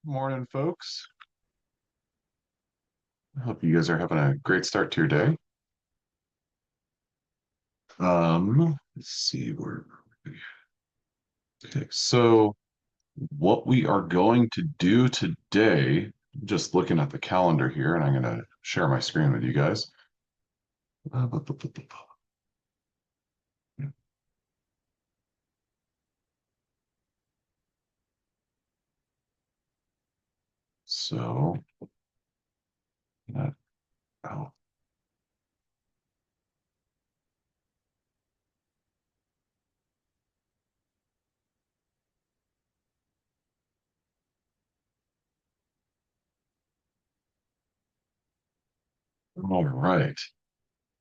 Morning, folks. I hope you guys are having a great start to your day. Let's see where. Okay, so what we are going to do today, just looking at the calendar here, and I'm going to share my screen with you guys. So, that out. All right.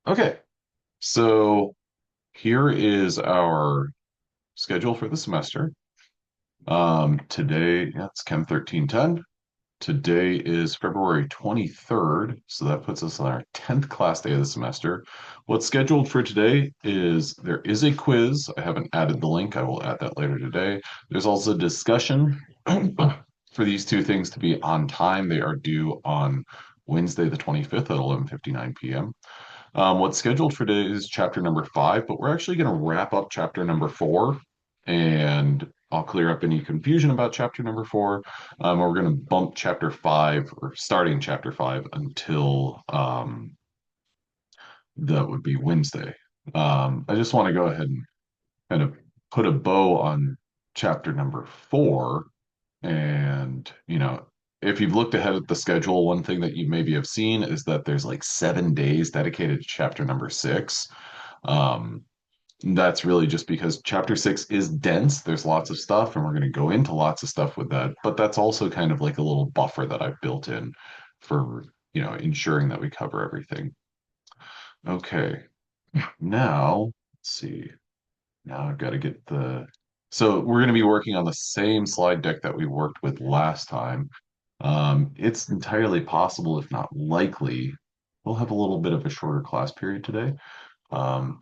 Okay, so here is our schedule for the semester. Today, yeah, it's Chem 1310. Today is February 23rd, so that puts us on our 10th class day of the semester. What's scheduled for today is there is a quiz. I haven't added the link. I will add that later today. There's also discussion for these two things to be on time. They are due on Wednesday, the 25th at 11:59 p.m. What's scheduled for today is chapter number 5, but we're actually going to wrap up chapter number 4, and I'll clear up any confusion about chapter number 4. We're going to bump chapter 5, or starting chapter 5, until that would be Wednesday. I just want to go ahead and kind of put a bow on chapter number 4. And, if you've looked ahead at the schedule, one thing that you maybe have seen is that there's like 7 days dedicated to chapter number 6. Um, that's really just because chapter 6 is dense. There's lots of stuff, and we're going to go into lots of stuff with that. But that's also kind of like a little buffer that I've built in for, ensuring that we cover everything. Okay. Now, let's see. Now I've got to get the. So we're going to be working on the same slide deck that we worked with last time. It's entirely possible, if not likely, we'll have a little bit of a shorter class period today.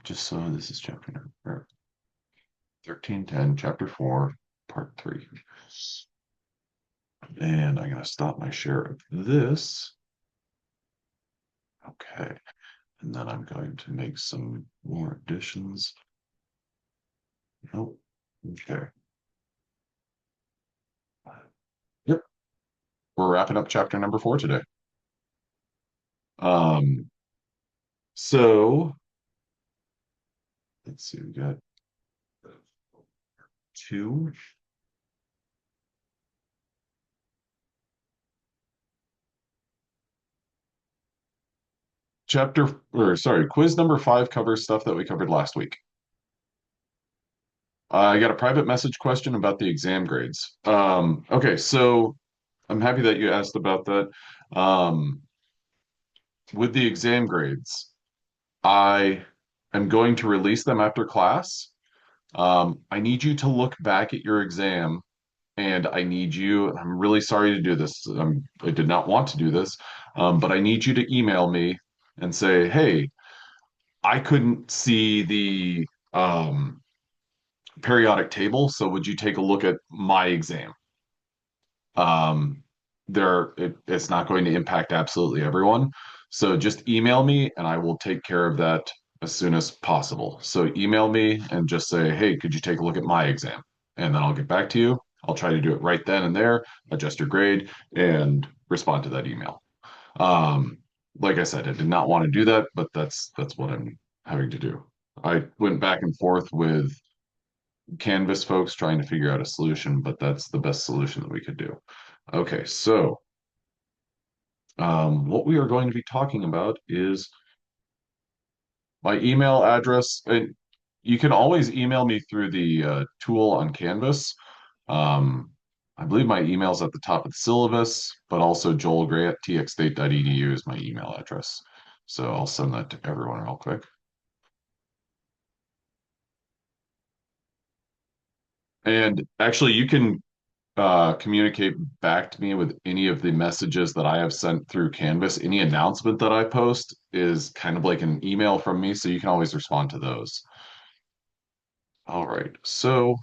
Just so this is chapter number 1310, chapter 4, part 3. And I'm going to stop my share of this. Okay. And then I'm going to make some more additions. Nope. Okay. Yep. We're wrapping up chapter number 4 today. Um, so let's see, we got 2. Quiz number 5 covers stuff that we covered last week. I got a private message question about the exam grades. Okay, so I'm happy that you asked about that. Um, with the exam grades, I am going to release them after class. I need you to look back at your exam, and I'm really sorry to do this. I did not want to do this, but I need you to email me and say, hey, I couldn't see the periodic table, so would you take a look at my exam? Um, it's not going to impact absolutely everyone. So just email me and I will take care of that as soon as possible. So email me and just say, hey, could you take a look at my exam? And then I'll get back to you. I'll try to do it right then and there, adjust your grade, and respond to that email. Um, like I said, I did not want to do that, but that's what I'm having to do. I went back and forth with Canvas folks trying to figure out a solution, but that's the best solution that we could do. Okay, so what we are going to be talking about is my email address. And you can always email me through the tool on Canvas. Um, I believe my email is at the top of the syllabus, but also joelgray@txstate.edu is my email address. So I'll send that to everyone real quick. And actually, you can communicate back to me with any of the messages that I have sent through Canvas. Any announcement that I post is kind of like an email from me, so you can always respond to those. All right, so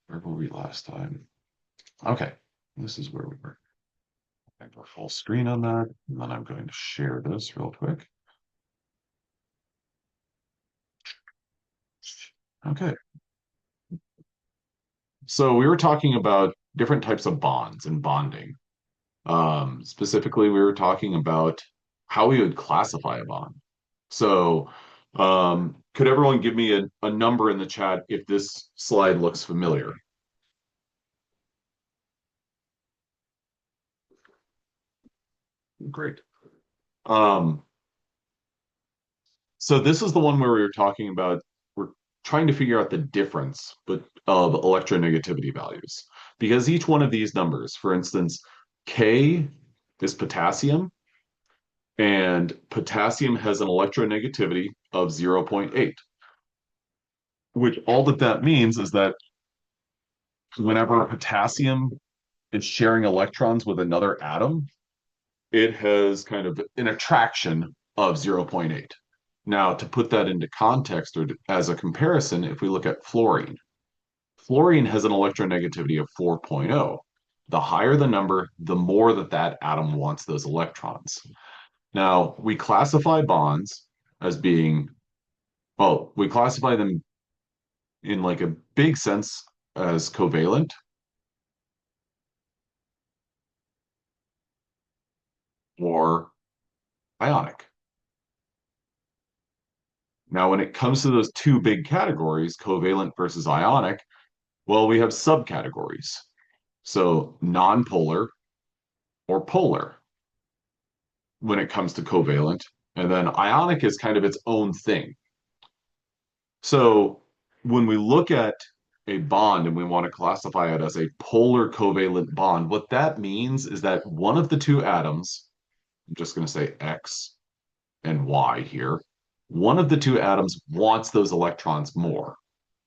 where were we last time? Okay, this is where we were. full screen on that, and then I'm going to share this real quick. Okay. So we were talking about different types of bonds and bonding. Specifically, we were talking about how we would classify a bond. So, could everyone give me a number in the chat if this slide looks familiar? Great. Um, so this is the one where we were talking about we're trying to figure out the difference of electronegativity values because each one of these numbers, for instance, K is potassium, and potassium has an electronegativity of 0.8, which all that means is that whenever potassium is sharing electrons with another atom, it has kind of an attraction of 0.8. Now, to put that into context or as a comparison, if we look at fluorine, fluorine has an electronegativity of 4.0. The higher the number, the more that atom wants those electrons. Now, we classify bonds as being, well, we classify them in like a big sense as covalent or ionic. Now, when it comes to those two big categories, covalent versus ionic, well, we have subcategories. So nonpolar or polar when it comes to covalent. And then ionic is kind of its own thing. So when we look at a bond and we want to classify it as a polar covalent bond, what that means is that one of the two atoms, I'm just going to say X and Y here, one of the two atoms wants those electrons more.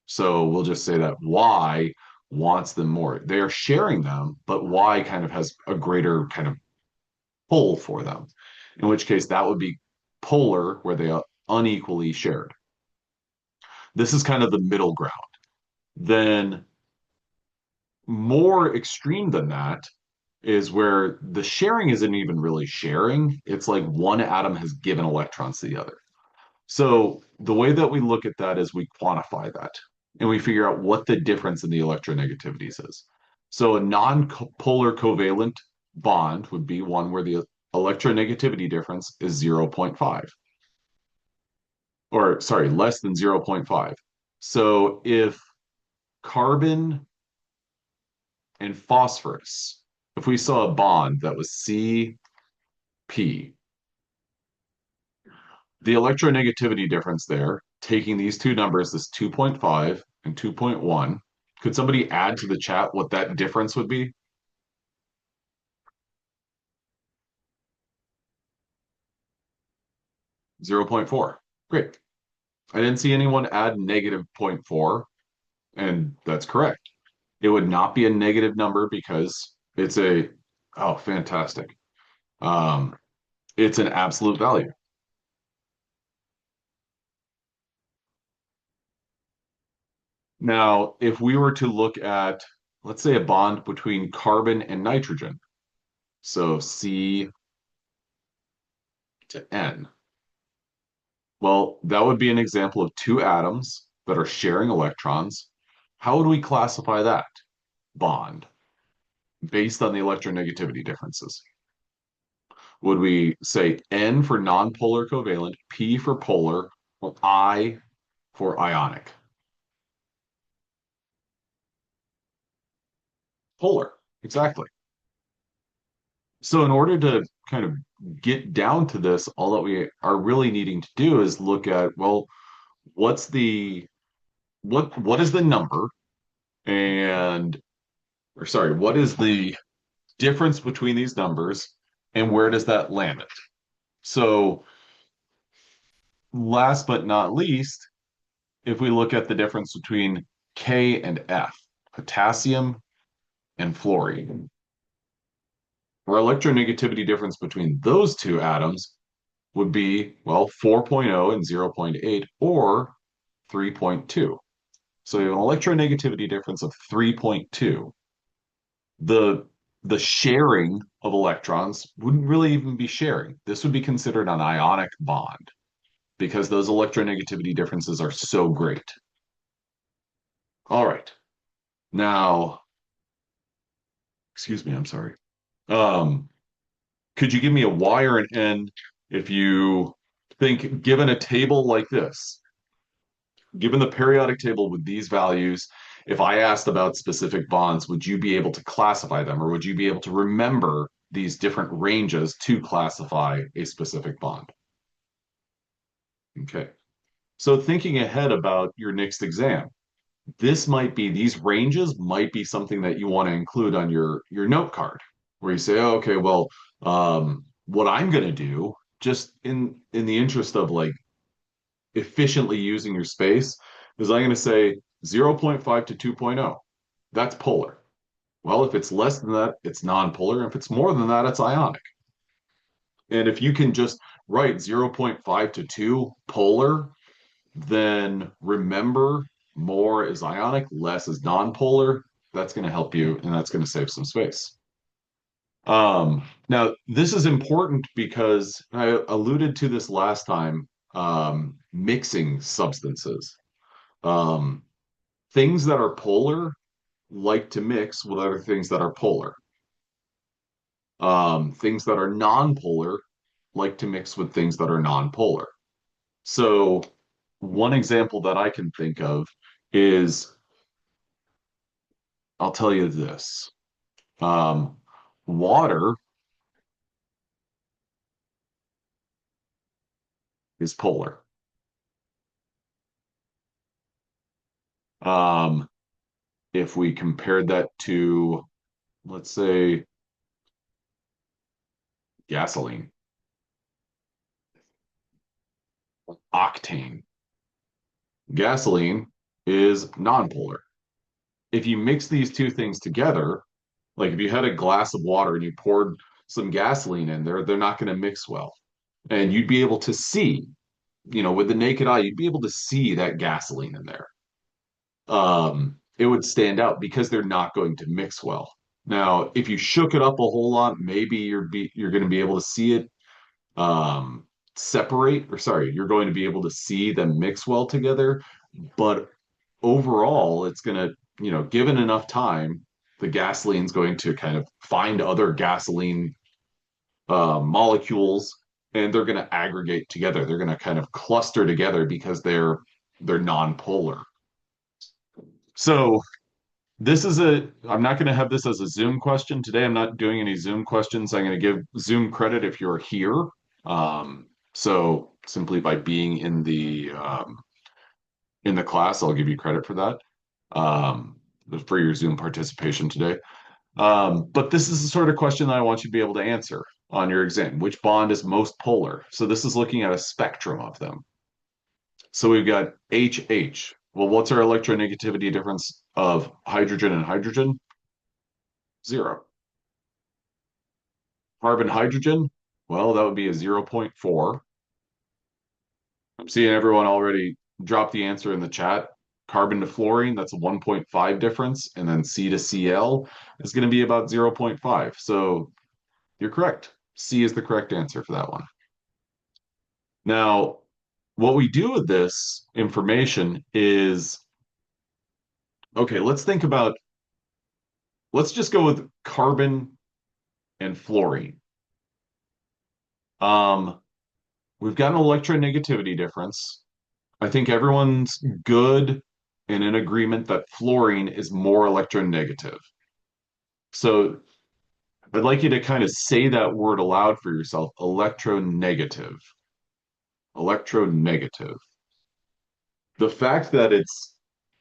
So we'll just say that Y wants them more. They're sharing them, but Y kind of has a greater kind of pull for them, in which case that would be polar, where they are unequally shared. This is kind of the middle ground. Then more extreme than that is where the sharing isn't even really sharing. It's like one atom has given electrons to the other. So the way that we look at that is we quantify that and we figure out what the difference in the electronegativities is. So a non-polar covalent bond would be one where the electronegativity difference is 0.5, or sorry, less than 0.5. So if carbon and phosphorus, if we saw a bond that was CP, the electronegativity difference there, taking these two numbers, this 2.5 and 2.1, could somebody add to the chat what that difference would be? 0.4. Great. I didn't see anyone add negative zero point 0.4, and that's correct. It would not be a negative number because it's oh, fantastic. Um, it's an absolute value. Now, if we were to look at, let's say, a bond between carbon and nitrogen, so C to N, well, that would be an example of two atoms that are sharing electrons. How would we classify that bond based on the electronegativity differences? Would we say N for nonpolar covalent, P for polar, or I for ionic? Polar, exactly. So in order to kind of get down to this, all that we are really needing to do is look at, well, what's the what is the number and or sorry, what is the difference between these numbers and where does that land it? So last but not least, if we look at the difference between K and F, potassium and fluorine, our electronegativity difference between those two atoms would be, well, 4.0 and 0.8 or 3.2. So you have an electronegativity difference of 3.2. The the sharing of electrons wouldn't really even be sharing. This would be considered an ionic bond because those electronegativity differences are so great. All right. Now, excuse me, I'm sorry. Um, could you give me a Y or an N if you think, given a table like this, given the periodic table with these values, if I asked about specific bonds, would you be able to classify them, or would you be able to remember these different ranges to classify a specific bond? Okay. So thinking ahead about your next exam, these ranges might be something that you want to include on your note card, where you say, oh, okay, well, what I'm going to do, just in the interest of like efficiently using your space, is I'm going to say 0.5 to 2.0. That's polar. Well, if it's less than that, it's nonpolar. If it's more than that, it's ionic. And if you can just write 0.5 to 2 polar, then remember more is ionic, less is nonpolar. That's going to help you and that's going to save some space. Now, this is important because I alluded to this last time, mixing substances. Um, things that are polar like to mix with other things that are polar. Things that are nonpolar like to mix with things that are nonpolar. So, one example that I can think of is I'll tell you this. Um, water is polar. Um, if we compared that to, let's say, gasoline, octane, gasoline is nonpolar. If you mix these two things together, like if you had a glass of water and you poured some gasoline in there, they're not going to mix well. And you'd be able to see, with the naked eye, you'd be able to see that gasoline in there. It would stand out because they're not going to mix well. Now, if you shook it up a whole lot, maybe you're going to be able to see it um, separate, or sorry, you're going to be able to see them mix well together. But overall, it's going to, given enough time, the gasoline's going to kind of find other gasoline molecules, and they're going to aggregate together. They're going to kind of cluster together because they're non-polar. So I'm not going to have this as a Zoom question today. I'm not doing any Zoom questions. I'm going to give Zoom credit if you're here. So simply by being in the class, I'll give you credit for that, um, for your Zoom participation today. But this is the sort of question that I want you to be able to answer on your exam. Which bond is most polar? So this is looking at a spectrum of them. So we've got HH. Well, what's our electronegativity difference of hydrogen and hydrogen? 0. Carbon hydrogen, well, that would be a 0.4. I'm seeing everyone already drop the answer in the chat. Carbon to fluorine, that's a 1.5 difference. And then C to Cl is going to be about 0.5. So you're correct. C is the correct answer for that one. Now, what we do with this information is, okay, let's just go with carbon and fluorine. Um, we've got an electronegativity difference. I think everyone's good and in agreement that fluorine is more electronegative. So I'd like you to kind of say that word aloud for yourself, electronegative. Electronegative. The fact that it's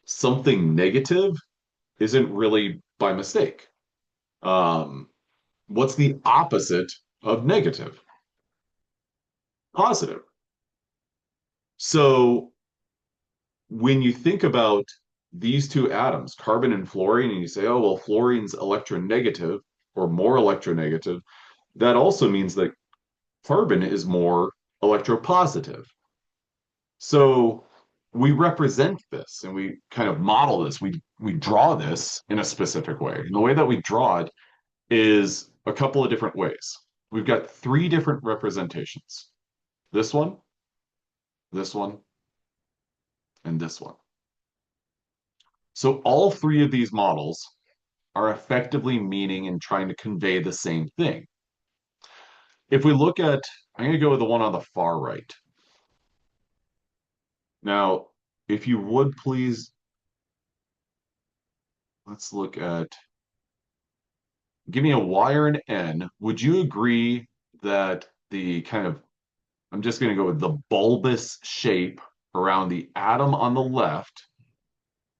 something negative isn't really by mistake. Um, what's the opposite of negative? Positive. So when you think about these two atoms, carbon and fluorine, and you say, oh, well, fluorine's electronegative or more electronegative, that also means that carbon is more electropositive. So we represent this and we kind of model this. We draw this in a specific way. And the way that we draw it is a couple of different ways. We've got three different representations. This one, and this one. So all three of these models are effectively meaning and trying to convey the same thing. If we look at, I'm going to go with the one on the far right. Now, if you would please, let's look at, give me a Y or an N. Would you agree that the kind of, I'm just going to go with the bulbous shape around the atom on the left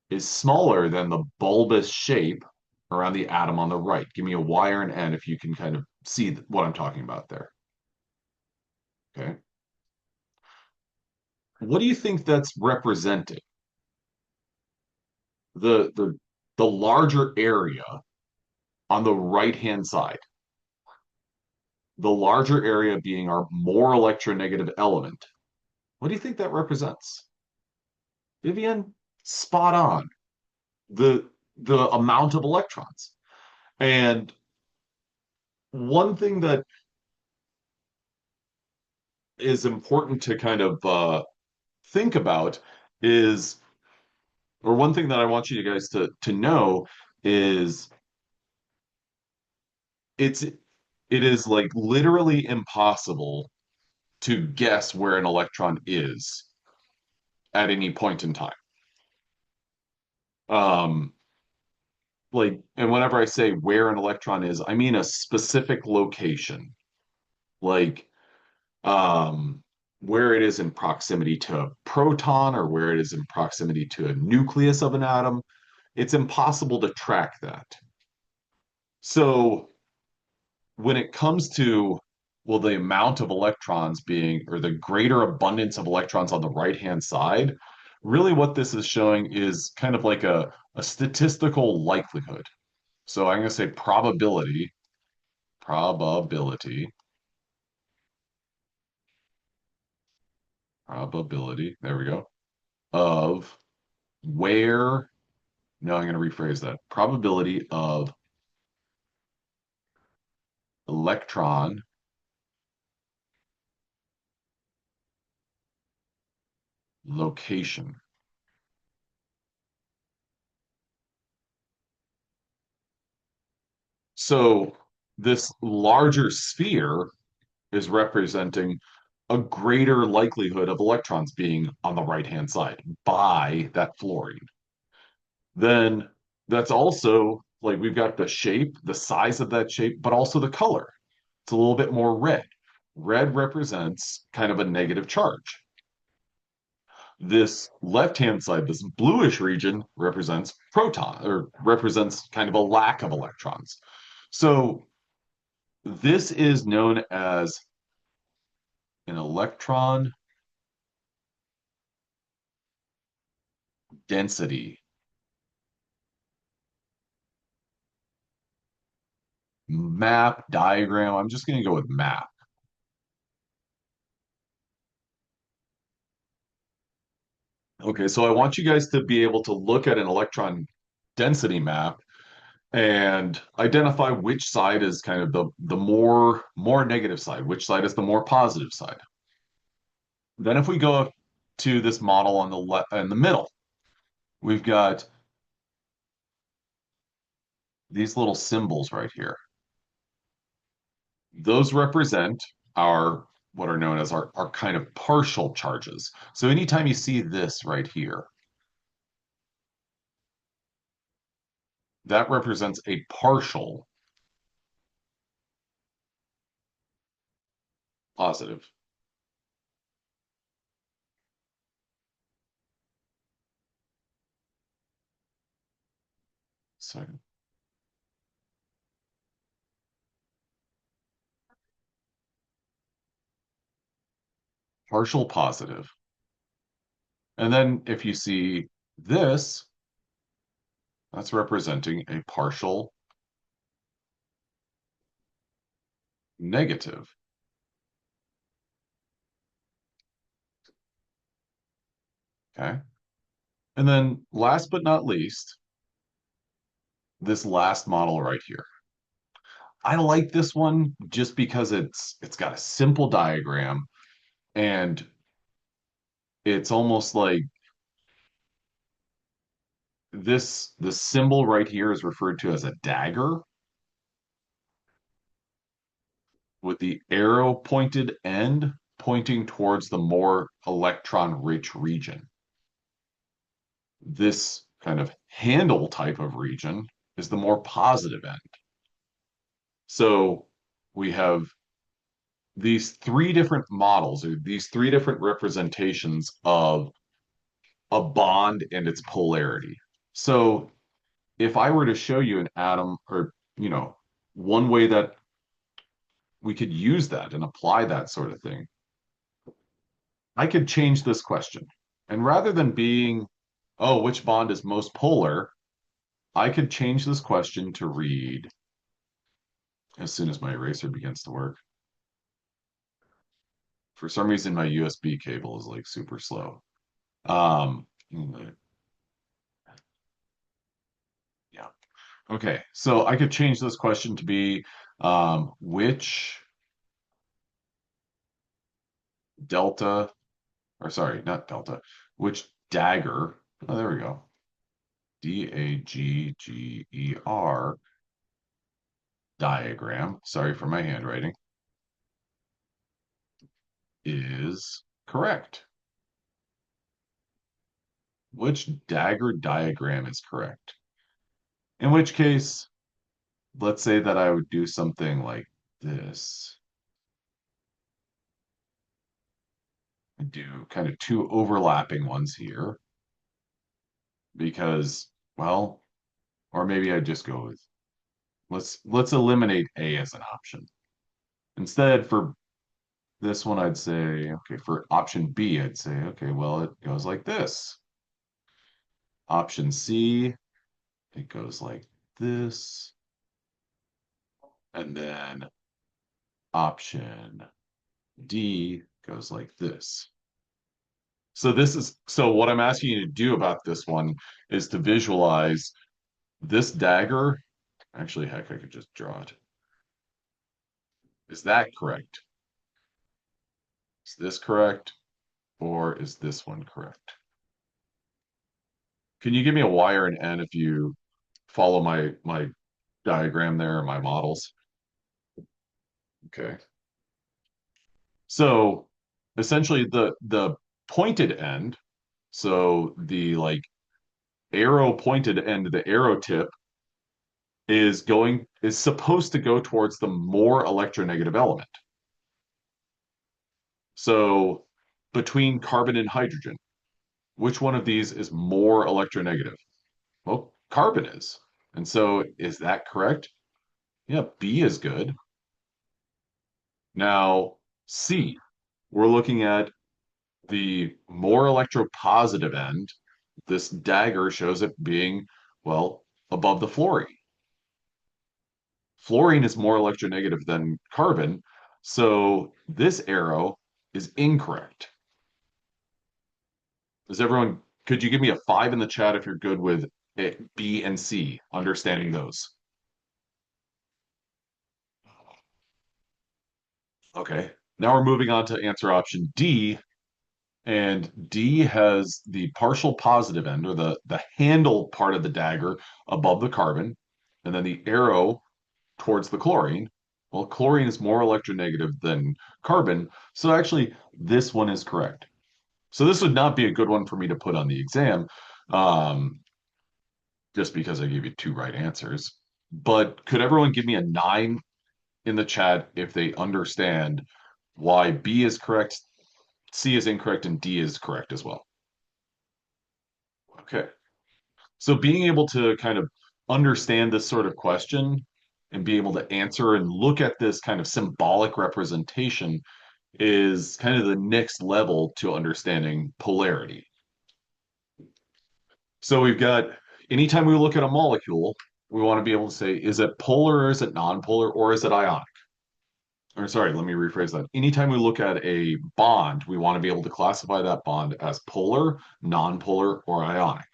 is smaller than the bulbous shape around the atom on the right? Give me a Y or an N if you can kind of see what I'm talking about there. Okay. What do you think that's representing? The larger area on the right-hand side, the larger area being our more electronegative element. What do you think that represents? Vivian, spot on. The amount of electrons. And one thing that is important to kind of think about is, or one thing that I want you guys to know is it's it is like literally impossible to guess where an electron is at any point in time. Um, and whenever I say where an electron is, I mean a specific location, like um, where it is in proximity to a proton or where it is in proximity to a nucleus of an atom. It's impossible to track that. So when it comes to, well, the amount of electrons being, or the greater abundance of electrons on the right-hand side, really what this is showing is kind of like a statistical likelihood. So I'm going to say probability, there we go, of where, no, I'm going to rephrase that, probability of electron location. So this larger sphere is representing a greater likelihood of electrons being on the right-hand side by that fluorine. Then that's also like we've got the shape, the size of that shape, but also the color. It's a little bit more red. Red represents kind of a negative charge. This left-hand side, this bluish region represents proton or represents kind of a lack of electrons. So this is known as an electron density map diagram. I'm just going to go with map. Okay, so I want you guys to be able to look at an electron density map and identify which side is kind of the more negative side, which side is the more positive side. Then if we go to this model on the left in the middle, we've got these little symbols right here. Those represent our what are known as our kind of partial charges. So anytime you see this right here, that represents a partial positive. So partial positive. And then if you see this, that's representing a partial negative. Okay. And then last but not least, this last model right here. I like this one just because it's got a simple diagram and it's almost like the symbol right here is referred to as a dagger with the arrow pointed end pointing towards the more electron rich region. This kind of handle type of region is the more positive end. So we have these three different models or these three different representations of a bond and its polarity. So if I were to show you an atom or, one way that we could use that and apply that sort of thing, I could change this question. And rather than being, oh, which bond is most polar, I could change this question to read as soon as my eraser begins to work. For some reason, my USB cable is like super slow. Um, yeah. Okay. So I could change this question to be which delta, or sorry, not delta, which dagger, oh, there we go, Dagger diagram, sorry for my handwriting, is correct. Which dagger diagram is correct? In which case, let's say that I would do something like this. I do kind of two overlapping ones here because, well, or maybe I just go with let's eliminate A as an option. Instead, for this one, I'd say, okay, for option B, I'd say, okay, well, it goes like this. Option C, it goes like this. And then option D goes like this. So what I'm asking you to do about this one is to visualize this dagger. Actually, heck, I could just draw it. Is that correct? Is this correct? Or is this one correct? Can you give me a Y or an N if you follow my diagram there, my models? Okay. So essentially the pointed end, so the like arrow pointed end, the arrow tip is supposed to go towards the more electronegative element. So between carbon and hydrogen, which one of these is more electronegative? Well, carbon is. And so is that correct? Yeah, B is good. Now, C, we're looking at the more electropositive end. This dagger shows it being, well, above the fluorine. Fluorine is more electronegative than carbon, so this arrow is incorrect. Is everyone, could you give me a five in the chat if you're good with it, B and C, understanding those? Okay. Now we're moving on to answer option D, and D has the partial positive end or the handle part of the dagger above the carbon, and then the arrow towards the chlorine. Well, chlorine is more electronegative than carbon, so actually this one is correct. So this would not be a good one for me to put on the exam, um, just because I gave you two right answers. But could everyone give me a nine in the chat if they understand why B is correct, C is incorrect, and D is correct as well? Okay. So being able to kind of understand this sort of question and be able to answer and look at this kind of symbolic representation is kind of the next level to understanding polarity. So we've got anytime we look at a molecule, we want to be able to say, is it polar or is it nonpolar or is it ionic? Or sorry, let me rephrase that. Anytime we look at a bond, we want to be able to classify that bond as polar, nonpolar, or ionic.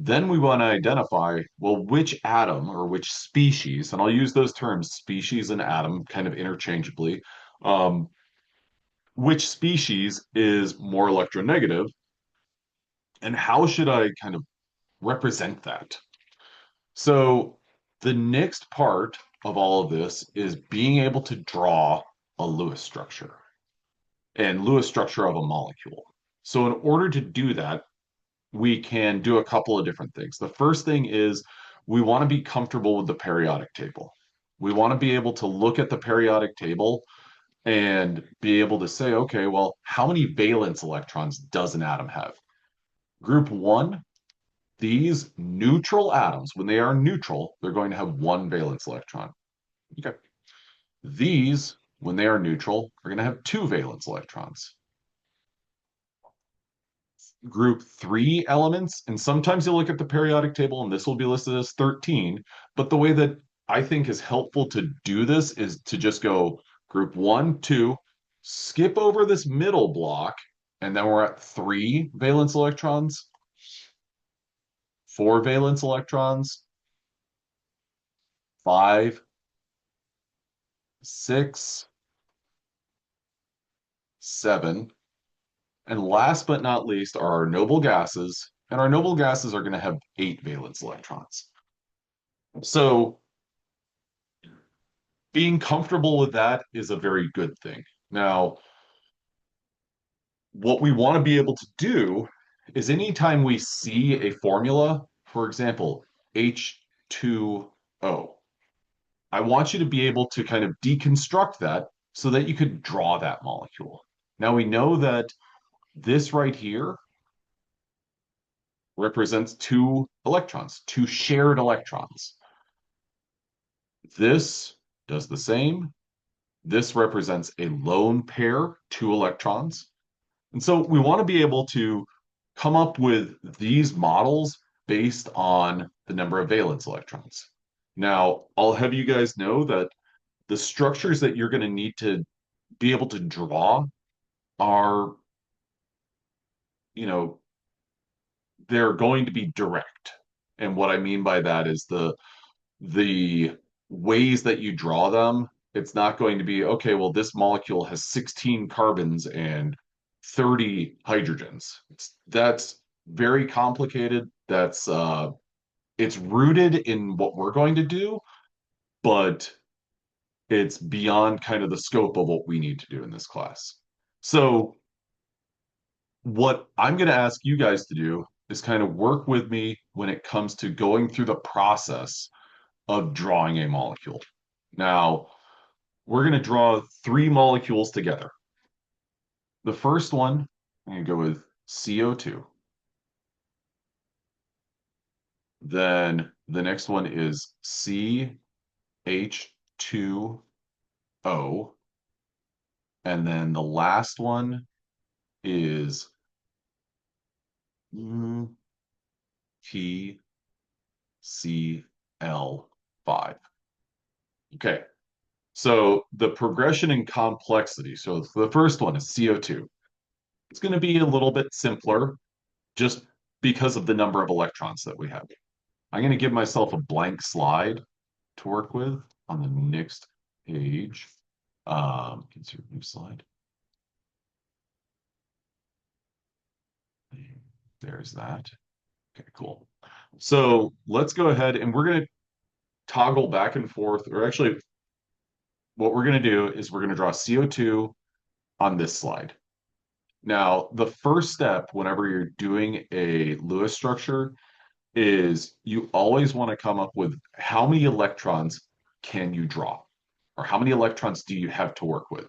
Then we want to identify, well, which atom or which species, and I'll use those terms, species and atom, kind of interchangeably, um, which species is more electronegative, and how should I kind of represent that? So the next part of all of this is being able to draw a Lewis structure and Lewis structure of a molecule. So in order to do that, we can do a couple of different things. The first thing is we want to be comfortable with the periodic table. We want to be able to look at the periodic table and be able to say, okay, well, how many valence electrons does an atom have? Group one, these neutral atoms, when they are neutral, they're going to have one valence electron. Okay. These, when they are neutral, are going to have two valence electrons. Group three elements, and sometimes you'll look at the periodic table and this will be listed as 13, but the way that I think is helpful to do this is to just go group one, two, skip over this middle block, and then we're at three valence electrons, four valence electrons, five, six, seven, and last but not least are our noble gases, and our noble gases are going to have eight valence electrons. So being comfortable with that is a very good thing. Now, what we want to be able to do is anytime we see a formula, for example, H2O, I want you to be able to kind of deconstruct that so that you could draw that molecule. Now we know that this right here represents two electrons, two shared electrons. This does the same. This represents a lone pair, two electrons. And so we want to be able to come up with these models based on the number of valence electrons. Now, I'll have you guys know that the structures that you're going to need to be able to draw are, you know, they're going to be direct. And what I mean by that is the ways that you draw them, it's not going to be, okay, well, this molecule has 16 carbons and 30 hydrogens. That's very complicated. It's rooted in what we're going to do, but it's beyond kind of the scope of what we need to do in this class. So what I'm going to ask you guys to do is kind of work with me when it comes to going through the process of drawing a molecule. Now, we're going to draw three molecules together. The first one, I'm going to go with CO2. Then the next one is CH2O. And then the last one is TCl5. Okay, so the progression in complexity. So the first one is CO2. It's going to be a little bit simpler just because of the number of electrons that we have. I'm going to give myself a blank slide to work with on the next page. Insert new slide. There's that. Okay, cool. So let's go ahead and we're going to toggle back and forth, or actually, what we're going to do is we're going to draw CO2 on this slide. Now, the first step whenever you're doing a Lewis structure is you always want to come up with how many electrons can you draw, or how many electrons do you have to work with?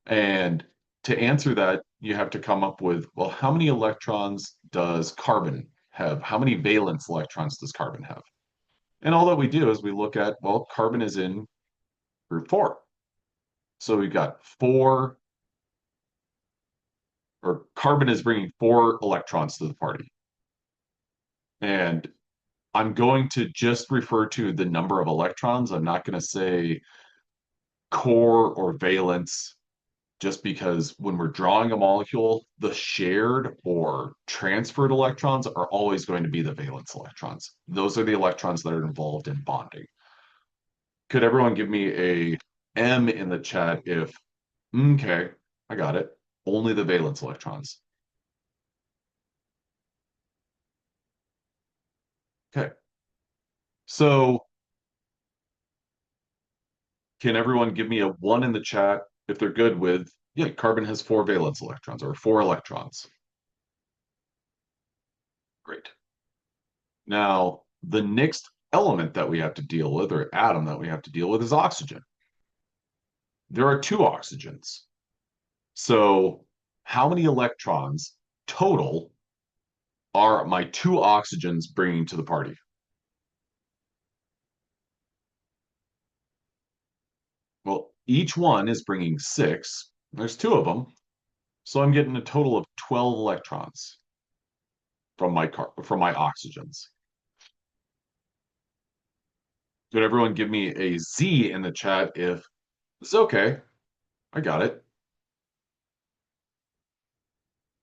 And to answer that, you have to come up with, well, how many electrons does carbon have? How many valence electrons does carbon have? And all that we do is we look at, well, carbon is in group four. So we've got four, or carbon is bringing four electrons to the party. And I'm going to just refer to the number of electrons. I'm not going to say core or valence. just because when we're drawing a molecule, the shared or transferred electrons are always going to be the valence electrons. Those are the electrons that are involved in bonding. Could everyone give me a M in the chat if, okay, I got it, only the valence electrons? Okay, so can everyone give me a one in the chat if they're good with, yeah, carbon has four valence electrons or four electrons. Great. Now, the next element that we have to deal with, or atom that we have to deal with, is oxygen. There are two oxygens. So, how many electrons total are my two oxygens bringing to the party? Well, each one is bringing six. There's two of them. So, I'm getting a total of 12 electrons from my oxygens. Could everyone give me a Z in the chat if it's okay? I got it.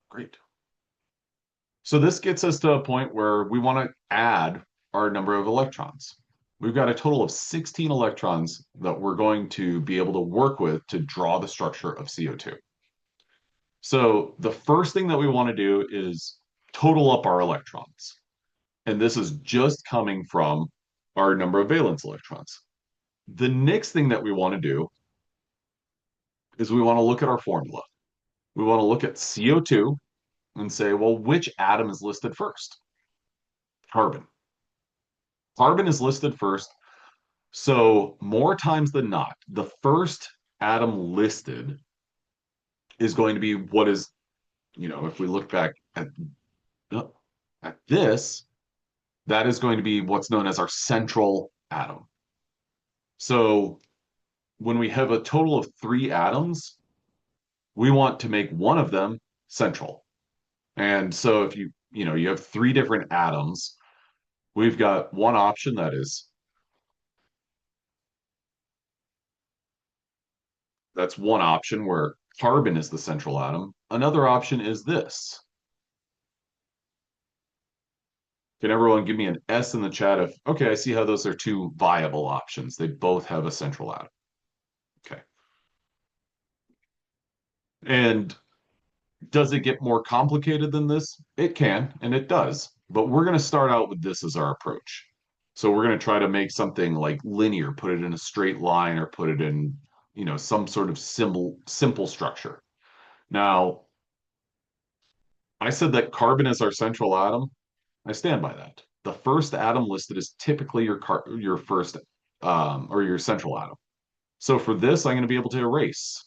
Great. So this gets us to a point where we want to add our number of electrons. We've got a total of 16 electrons that we're going to be able to work with to draw the structure of CO2. So the first thing that we want to do is total up our electrons. And this is just coming from our number of valence electrons. The next thing that we want to do is we want to look at our formula. We want to look at CO2 and say, well, which atom is listed first? Carbon. Carbon is listed first. So more times than not, the first atom listed is going to be what is, if we look back at this, that is going to be what's known as our central atom. So when we have a total of three atoms, we want to make one of them central. And so if you have three different atoms, we've got one option that's one option where carbon is the central atom. Another option is this. Can everyone give me an S in the chat if, okay, I see how those are two viable options. They both have a central atom. Okay. And does it get more complicated than this? It can, and it does. But we're going to start out with this as our approach. So we're going to try to make something like linear, put it in a straight line or put it in, some sort of simple structure. Now, I said that carbon is our central atom. I stand by that. The first atom listed is typically your first or your central atom. So for this, I'm going to be able to erase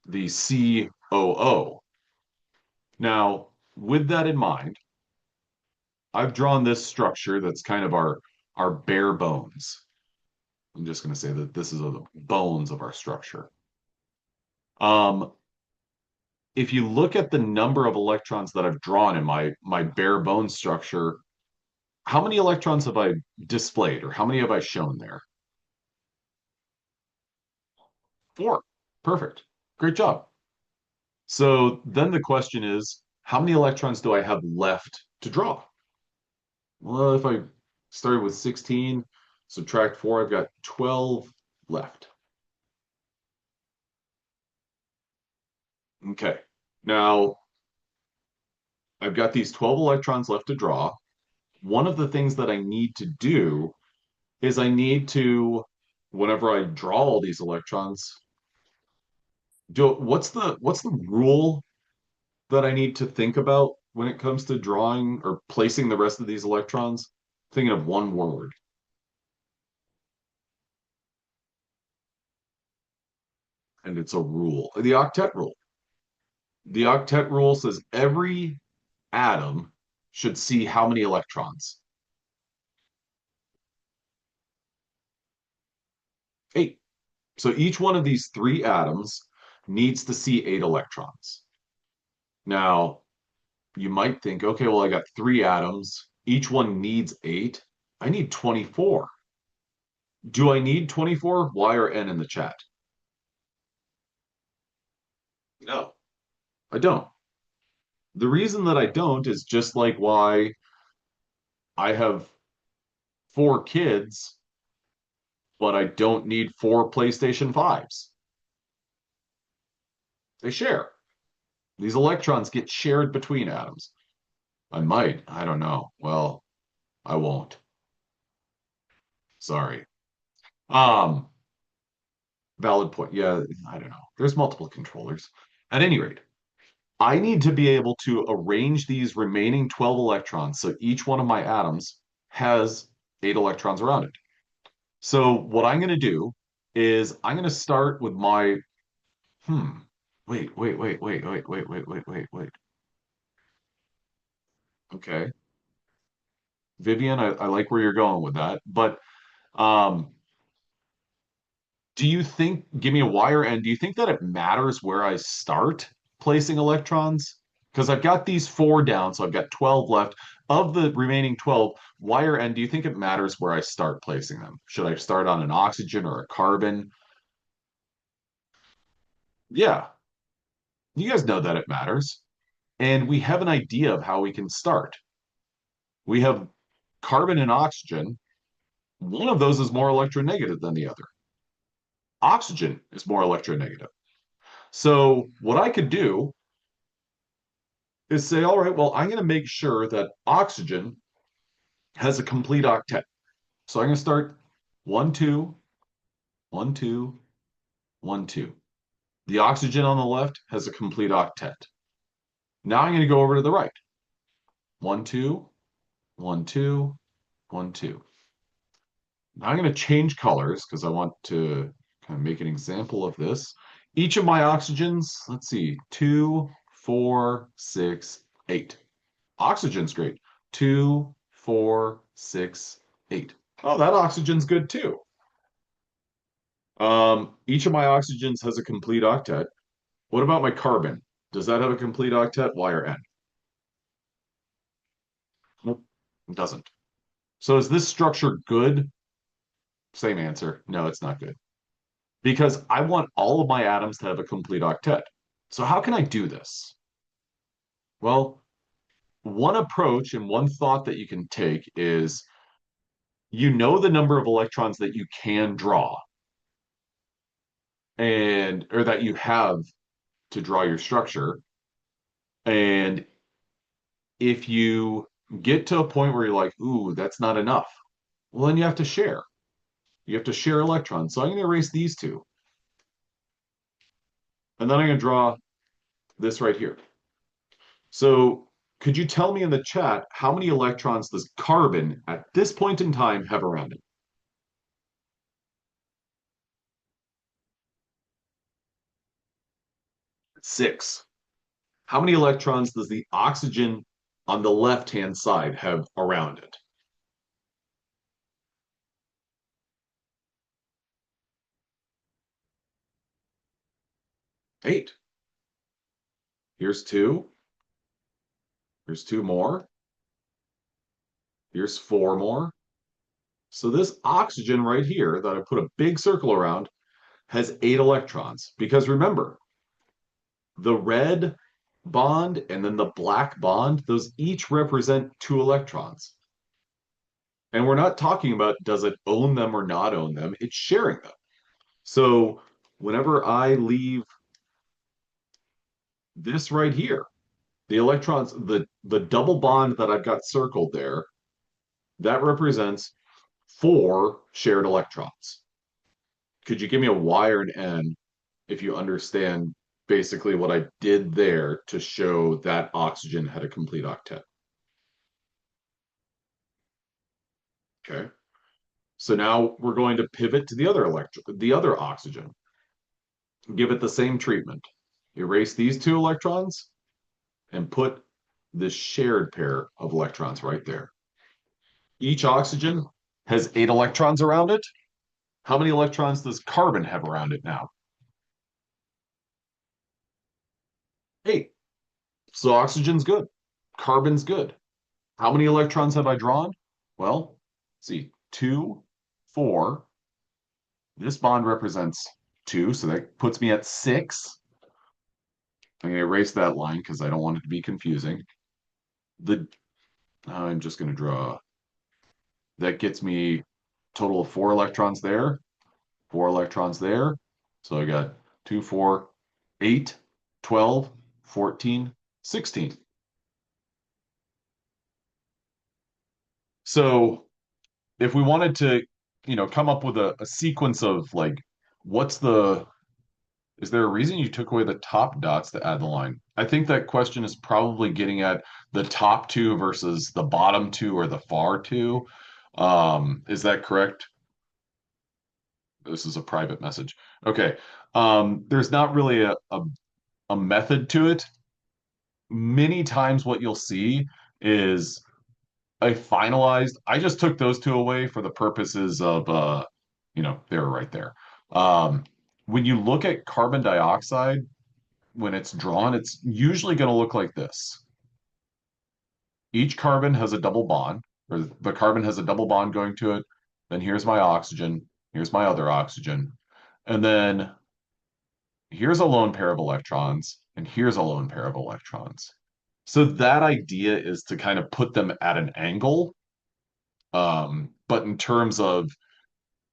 the COO. Now, with that in mind, I've drawn this structure that's kind of our bare bones. I'm just going to say that this is the bones of our structure. Um, if you look at the number of electrons that I've drawn in my bare bone structure, how many electrons have I displayed or how many have I shown there? Four. Perfect. Great job. So then the question is, how many electrons do I have left to draw? Well, if I started with 16, subtract 4, I've got 12 left. Okay. Now, I've got these 12 electrons left to draw. One of the things that I need to do is I need to, whenever I draw all these electrons, what's the rule that I need to think about when it comes to drawing or placing the rest of these electrons? Thinking of one word, and it's a rule. The octet rule. The octet rule says every atom should see how many electrons? Eight. So each one of these three atoms needs to see eight electrons. Now, you might think, okay, well, I got three atoms. Each one needs eight. I need 24. Do I need 24? Y or N in the chat? No, I don't. The reason that I don't is just like why I have four kids, but I don't need four PlayStation 5s. They share. These electrons get shared between atoms. I might. I don't know. Well, I won't. Sorry. Um, Valid point. Yeah, I don't know. There's multiple controllers. At any rate, I need to be able to arrange these remaining 12 electrons so each one of my atoms has eight electrons around it. So what I'm going to do is I'm going to start with my hmm. Wait. Okay. Vivian, I like where you're going with that. But um, do you think, give me a wire end, do you think that it matters where I start placing electrons? Because I've got these four down, so I've got 12 left. Of the remaining 12, wire end, do you think it matters where I start placing them? Should I start on an oxygen or a carbon? Yeah, you guys know that it matters. And we have an idea of how we can start. We have carbon and oxygen. One of those is more electronegative than the other. Oxygen is more electronegative. So what I could do is say, all right, well, I'm going to make sure that oxygen has a complete octet. So I'm going to start 1, 2, 1, 2, 1, 2. The oxygen on the left has a complete octet. Now I'm going to go over to the right. 1, 2, 1, 2, 1, 2. Now I'm going to change colors because I want to kind of make an example of this. Each of my oxygens, let's see, 2, 4, 6, 8. Oxygen's great. 2, 4, 6, 8. Oh, that oxygen's good too. Each of my oxygens has a complete octet. What about my carbon? Does that have a complete octet? Y or N? Nope, it doesn't. So is this structure good? Same answer. No, it's not good. Because I want all of my atoms to have a complete octet. So how can I do this? Well, one approach and one thought that you can take is you know the number of electrons that you can draw and or that you have to draw your structure. And if you get to a point where you're like, ooh, that's not enough, well, then you have to share. You have to share electrons. So I'm going to erase these two. And then I'm going to draw this right here. So could you tell me in the chat how many electrons does carbon at this point in time have around it? 6. How many electrons does the oxygen on the left-hand side have around it? 8. Here's 2. Here's 2 more. Here's 4 more. So this oxygen right here that I put a big circle around has 8 electrons. Because remember, the red bond and then the black bond, those each represent 2 electrons. And we're not talking about does it own them or not own them, it's sharing them. So whenever I leave this right here, the electrons, the double bond that I've got circled there, that represents 4 shared electrons. Could you give me a Y or an N if you understand basically what I did there to show that oxygen had a complete octet? Okay. So now we're going to pivot to the other oxygen. Give it the same treatment. Erase these 2 electrons and put this shared pair of electrons right there. Each oxygen has 8 electrons around it. How many electrons does carbon have around it now? 8. So oxygen's good. Carbon's good. How many electrons have I drawn? Well, see, 2, 4. This bond represents 2, so that puts me at 6. I'm going to erase that line because I don't want it to be confusing. The I'm just going to draw. That gets me total of 4 electrons there, 4 electrons there. So I got 2, 4, 8, 12, 14, 16. So if we wanted to, come up with a sequence of like, what's the, is there a reason you took away the top dots to add the line? I think that question is probably getting at the top two versus the bottom two or the far two. Is that correct? This is a private message. Okay. There's not really a method to it. Many times what you'll see is a finalized. I just took those two away for the purposes of they were right there. Um, when you look at carbon dioxide, when it's drawn, it's usually going to look like this. Each carbon has a double bond, or the carbon has a double bond going to it. Then here's my oxygen, here's my other oxygen. And then here's a lone pair of electrons, and here's a lone pair of electrons. So that idea is to kind of put them at an angle. But in terms of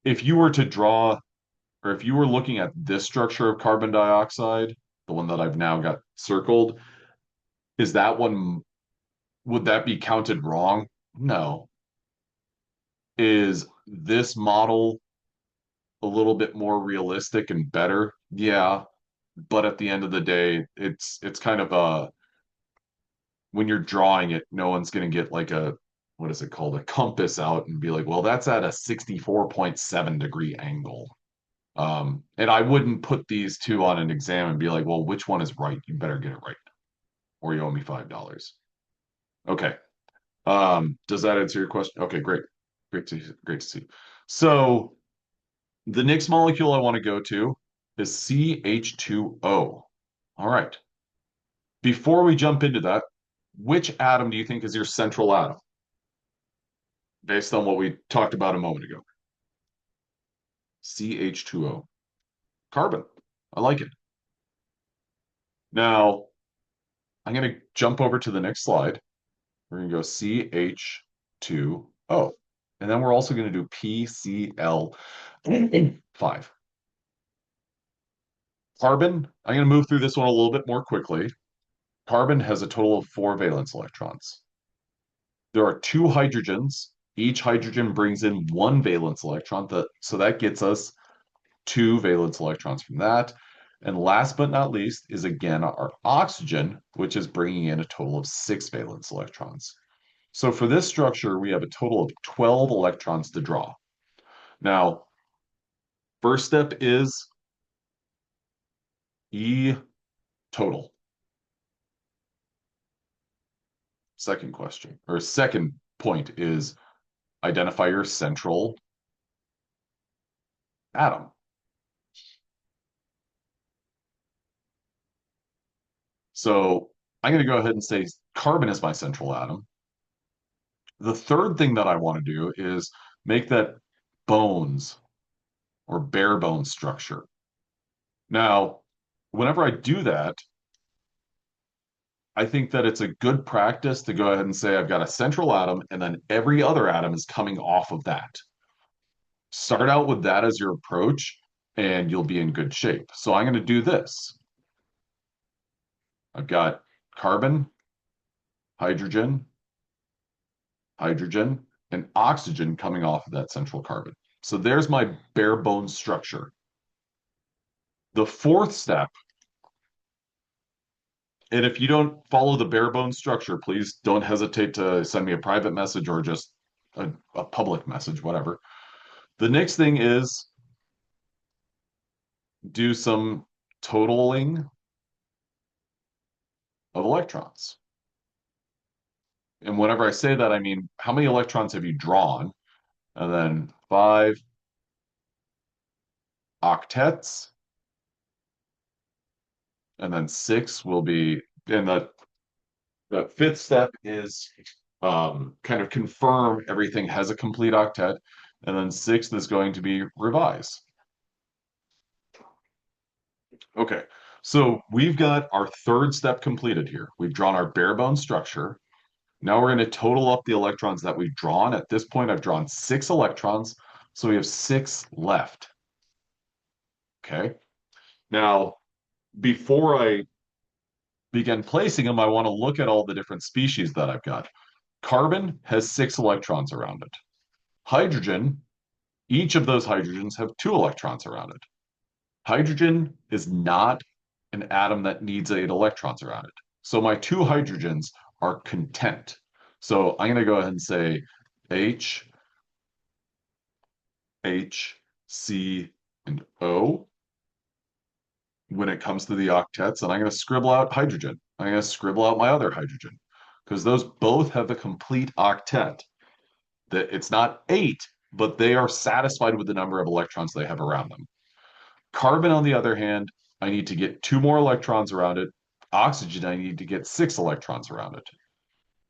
if you were to draw, or if you were looking at this structure of carbon dioxide, the one that I've now got circled, is that one, would that be counted wrong? No. Is this model a little bit more realistic and better? Yeah. But at the end of the day, it's kind of a when you're drawing it, no one's going to get like a what is it called, a compass out and be like, well, that's at a 64.7 degree angle. And I wouldn't put these two on an exam and be like, well, which one is right? You better get it right, or you owe me $5. Okay. Does that answer your question? Okay, great. Great to see. So the next molecule I want to go to is CH2O. All right. Before we jump into that, which atom do you think is your central atom based on what we talked about a moment ago? CH2O. Carbon. I like it. Now, I'm going to jump over to the next slide. We're going to go CH2O. And then we're also going to do PCl5. Carbon, I'm going to move through this one a little bit more quickly. Carbon has a total of 4 valence electrons. There are 2 hydrogens. Each hydrogen brings in 1 valence electron. So that gets us 2 valence electrons from that. And last but not least is again our oxygen, which is bringing in a total of 6 valence electrons. So for this structure, we have a total of 12 electrons to draw. Now, first step is E total. Second question, or second point is identify your central atom. So I'm going to go ahead and say carbon is my central atom. The third thing that I want to do is make that bones or bare bones structure. Now, whenever I do that, I think that it's a good practice to go ahead and say I've got a central atom and then every other atom is coming off of that. Start out with that as your approach and you'll be in good shape. So I'm going to do this. I've got carbon, hydrogen, hydrogen, and oxygen coming off of that central carbon. So there's my bare bones structure. The fourth step, and if you don't follow the bare bones structure, please don't hesitate to send me a private message or just a public message, whatever. The next thing is do some totaling of electrons. And whenever I say that, I mean, how many electrons have you drawn? And then 5 octets. And then 6 will be, and the fifth step is kind of confirm everything has a complete octet. And then sixth is going to be revise. Okay, So we've got our third step completed here. We've drawn our bare bone structure. Now we're going to total up the electrons that we've drawn. At this point, I've drawn 6 electrons, so we have 6 left. Okay. Now, before I begin placing them, I want to look at all the different species that I've got. Carbon has 6 electrons around it. Hydrogen, each of those hydrogens have 2 electrons around it. Hydrogen is not an atom that needs 8 electrons around it. So my 2 hydrogens are content. So I'm going to go ahead and say H, H, C, and O when it comes to the octets. And I'm going to scribble out hydrogen. I'm going to scribble out my other hydrogen because those both have a complete octet. That it's not 8, but they are satisfied with the number of electrons they have around them. Carbon, on the other hand, I need to get 2 more electrons around it. Oxygen, I need to get 6 electrons around it.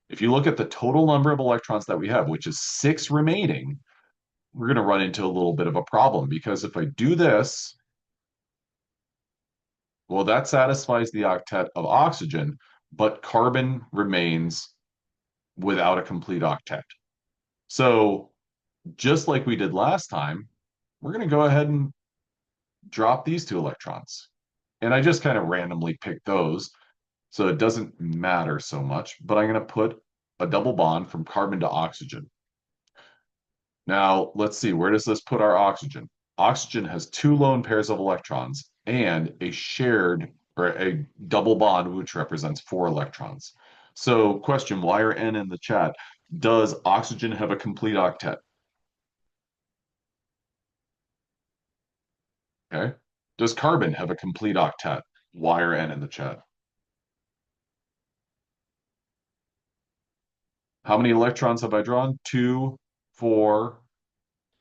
If you look at the total number of electrons that we have, which is 6 remaining, we're going to run into a little bit of a problem because if I do this, well, that satisfies the octet of oxygen, but carbon remains without a complete octet. So just like we did last time, we're going to go ahead and drop these 2 electrons. And I just kind of randomly picked those, so it doesn't matter so much, but I'm going to put a double bond from carbon to oxygen. Now, let's see, where does this put our oxygen? Oxygen has 2 lone pairs of electrons and a shared or a double bond, which represents 4 electrons. So, question, Y or N in the chat, does oxygen have a complete octet? Okay. Does carbon have a complete octet? Y or N in the chat. How many electrons have I drawn? 2, 4.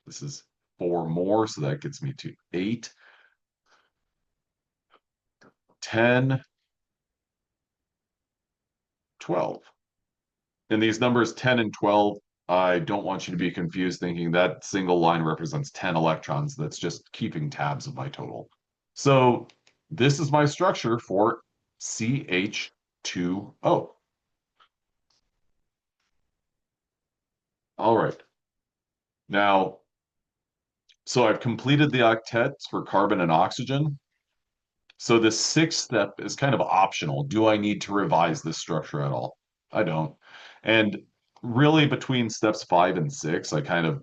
This is 4 more, so that gets me to 8, 10, 12. And these numbers 10 and 12, I don't want you to be confused thinking that single line represents 10 electrons. That's just keeping tabs of my total. So this is my structure for CH2O. All right. Now, so I've completed the octets for carbon and oxygen. So the sixth step is kind of optional. Do I need to revise this structure at all? I don't. And really between steps 5 and 6, I kind of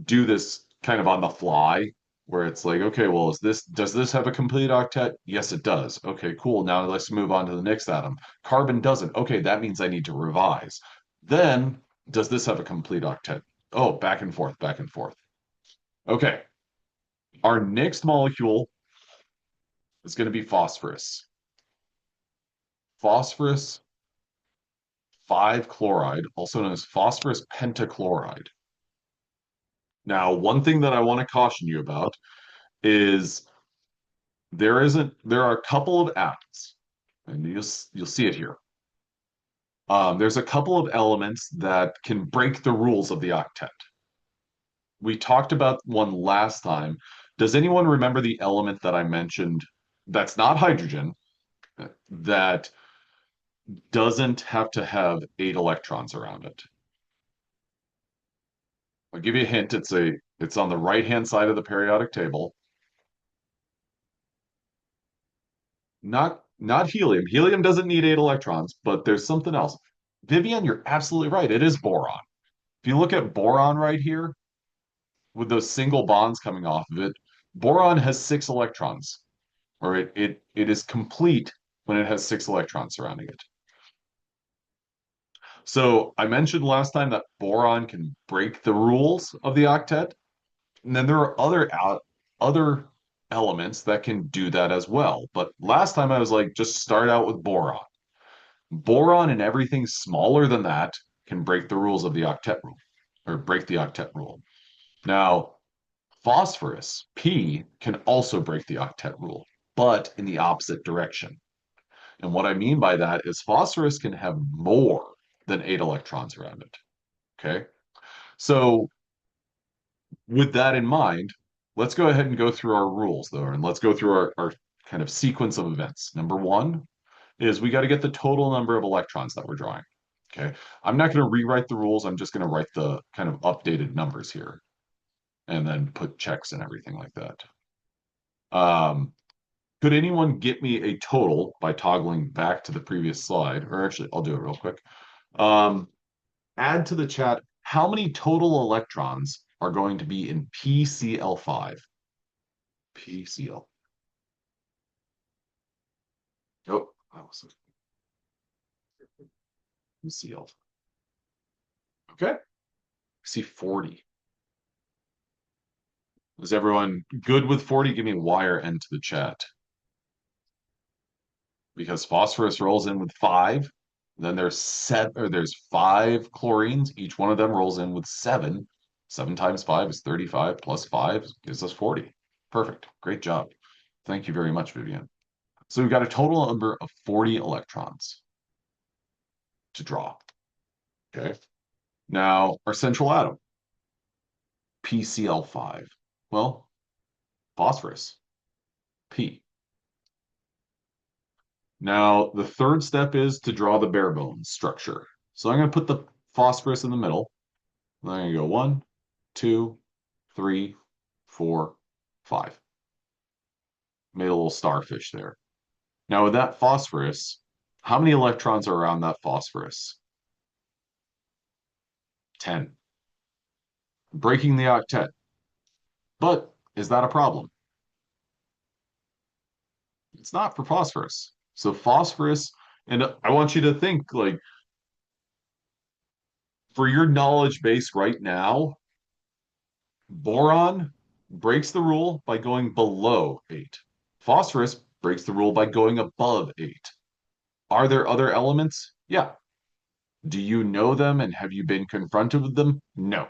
do this kind of on the fly where it's like, okay, well, does this have a complete octet? Yes, it does. Okay, cool. Now let's move on to the next atom. Carbon doesn't. Okay, that means I need to revise. Then, does this have a complete octet? Oh, back and forth, back and forth. Okay. Our next molecule is going to be phosphorus. Phosphorus 5-chloride, also known as phosphorus pentachloride. Now, one thing that I want to caution you about is there are a couple of atoms, and you'll see it here. There's a couple of elements that can break the rules of the octet. We talked about one last time. Does anyone remember the element that I mentioned that's not hydrogen, that doesn't have to have 8 electrons around it? I'll give you a hint. It's on the right-hand side of the periodic table. Not helium. Helium doesn't need 8 electrons, but there's something else. Vivian, you're absolutely right. It is boron. If you look at boron right here, with those single bonds coming off of it, boron has 6 electrons, or it is complete when it has 6 electrons surrounding it. So I mentioned last time that boron can break the rules of the octet, and then there are other elements that can do that as well. But last time I was like, just start out with boron. Boron and everything smaller than that can break the rules of the octet rule, or break the octet rule. Now, phosphorus, P, can also break the octet rule, but in the opposite direction. And what I mean by that is phosphorus can have more than 8 electrons around it. Okay. So with that in mind, let's go ahead and go through our rules though, and let's go through our kind of sequence of events. Number one is we got to get the total number of electrons that we're drawing. Okay. I'm not going to rewrite the rules. I'm just going to write the kind of updated numbers here and then put checks and everything like that. Um, could anyone get me a total by toggling back to the previous slide? Or actually, I'll do it real quick. Um, add to the chat how many total electrons are going to be in PCl5? PCl. Oh, that was PCl. Okay. I see 40. Is everyone good with 40? Give me Y or N to the chat. Because phosphorus rolls in with five. Then there's five chlorines. Each one of them rolls in with seven. 7 times 5 is 35 plus 5 gives us 40. Perfect. Great job. Thank you very much, Vivian. So we've got a total number of 40 electrons to draw. Okay. Now, our central atom, PCl5. Well, phosphorus, P. Now, the third step is to draw the bare bones structure. So I'm going to put the phosphorus in the middle. Then I'm going to go 1, 2, 3, 4, 5. Made a little starfish there. Now, with that phosphorus, how many electrons are around that phosphorus? 10. Breaking the octet. But is that a problem? It's not for phosphorus. So phosphorus, and I want you to think like for your knowledge base right now, boron breaks the rule by going below 8. Phosphorus breaks the rule by going above 8. Are there other elements? Yeah. Do you know them and have you been confronted with them? No.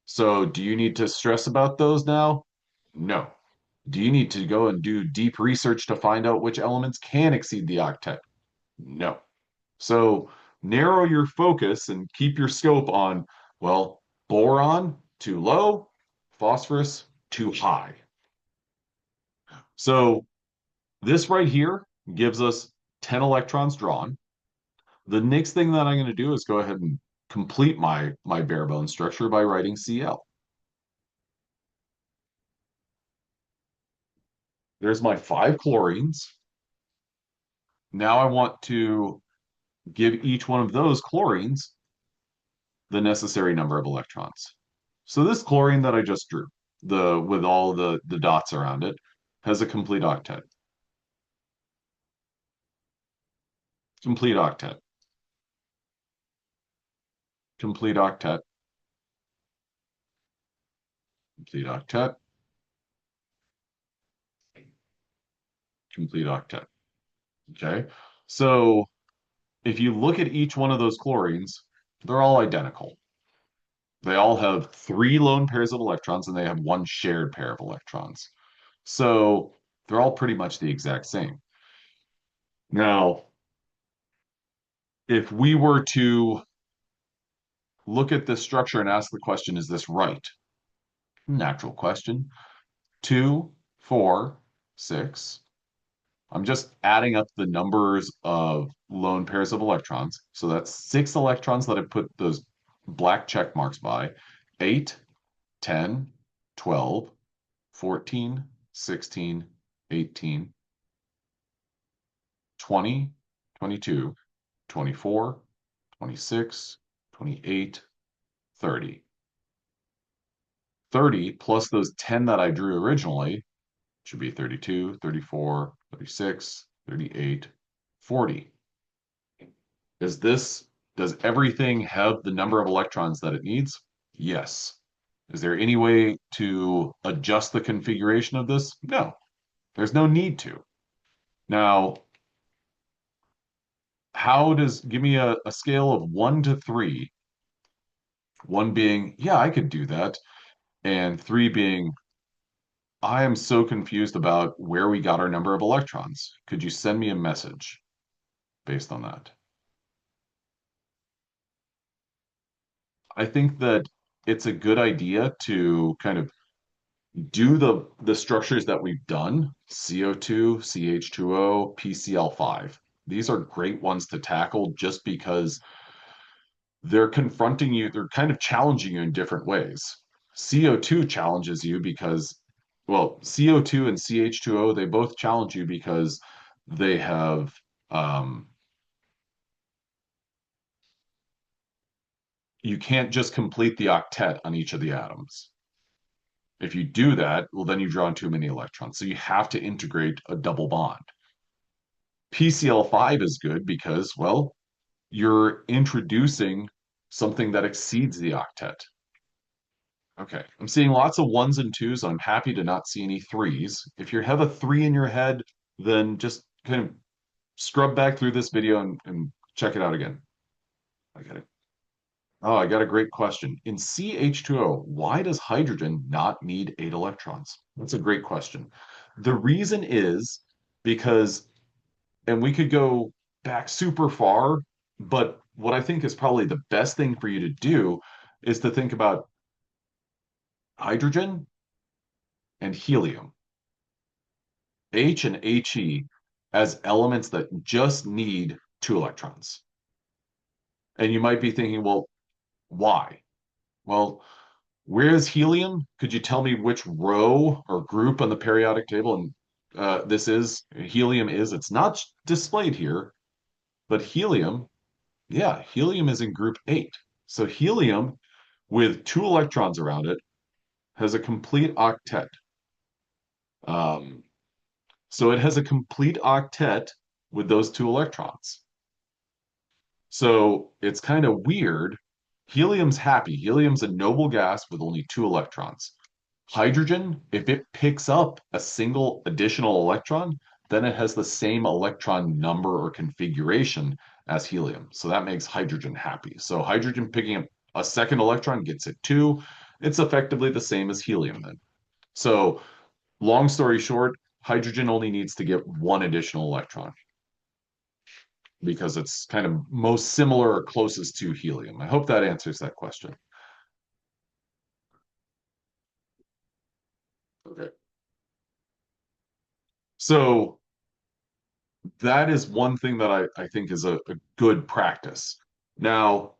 So do you need to stress about those now? No. Do you need to go and do deep research to find out which elements can exceed the octet? No. So narrow your focus and keep your scope on, well, boron too low, phosphorus too high. So this right here gives us 10 electrons drawn. The next thing that I'm going to do is go ahead and complete my bare bone structure by writing Cl. There's my 5 chlorines. Now I want to give each one of those chlorines the necessary number of electrons. So this chlorine that I just drew, the with all the dots around it, has a complete octet. Complete octet. Complete octet. Complete octet. Complete octet. Okay. So if you look at each one of those chlorines, they're all identical. They all have 3 lone pairs of electrons and they have 1 shared pair of electrons. So they're all pretty much the exact same. Now, if we were to look at this structure and ask the question, is this right? Natural question. 2, 4, 6. I'm just adding up the numbers of lone pairs of electrons. So that's 6 electrons that I put those black check marks by. 8, 10, 12, 14, 16, 18, 20, 22, 24, 26, 28, 30. 30 plus those 10 that I drew originally should be 32, 34, 36, 38, 40. Does everything have the number of electrons that it needs? Yes. Is there any way to adjust the configuration of this? No, there's no need to. Now, give me a scale of 1 to 3, 1 being, yeah, I could do that, and 3 being, I am so confused about where we got our number of electrons. Could you send me a message based on that? I think that it's a good idea to kind of do the structures that we've done, CO2, CH2O, PCl5. These are great ones to tackle just because they're confronting you, they're kind of challenging you in different ways. CO2 challenges you because, well, CO2 and CH2O, they both challenge you because they have, um, you can't just complete the octet on each of the atoms. If you do that, well, then you've drawn too many electrons. So you have to integrate a double bond. PCl5 is good because, well, you're introducing something that exceeds the octet. Okay. I'm seeing lots of ones and twos. I'm happy to not see any threes. If you have a three in your head, then just kind of scrub back through this video and check it out again. I get it. Oh, I got a great question. In CH2O, why does hydrogen not need eight electrons? That's a great question. The reason is because, and we could go back super far, but what I think is probably the best thing for you to do is to think about hydrogen and helium, H and He, as elements that just need two electrons. And you might be thinking, well, why? Well, where is helium? Could you tell me which row or group on the periodic table? And this is helium is, it's not displayed here, but helium, yeah, helium is in group eight. So helium with two electrons around it has a complete octet. Um, so it has a complete octet with those two electrons. So it's kind of weird. Helium's happy. Helium's a noble gas with only two electrons. Hydrogen, if it picks up a single additional electron, then it has the same electron number or configuration as helium. So that makes hydrogen happy. So hydrogen picking up a second electron gets it two. It's effectively the same as helium then. So long story short, hydrogen only needs to get one additional electron because it's kind of most similar or closest to helium. I hope that answers that question. Okay. So that is one thing that I think is a good practice. Now,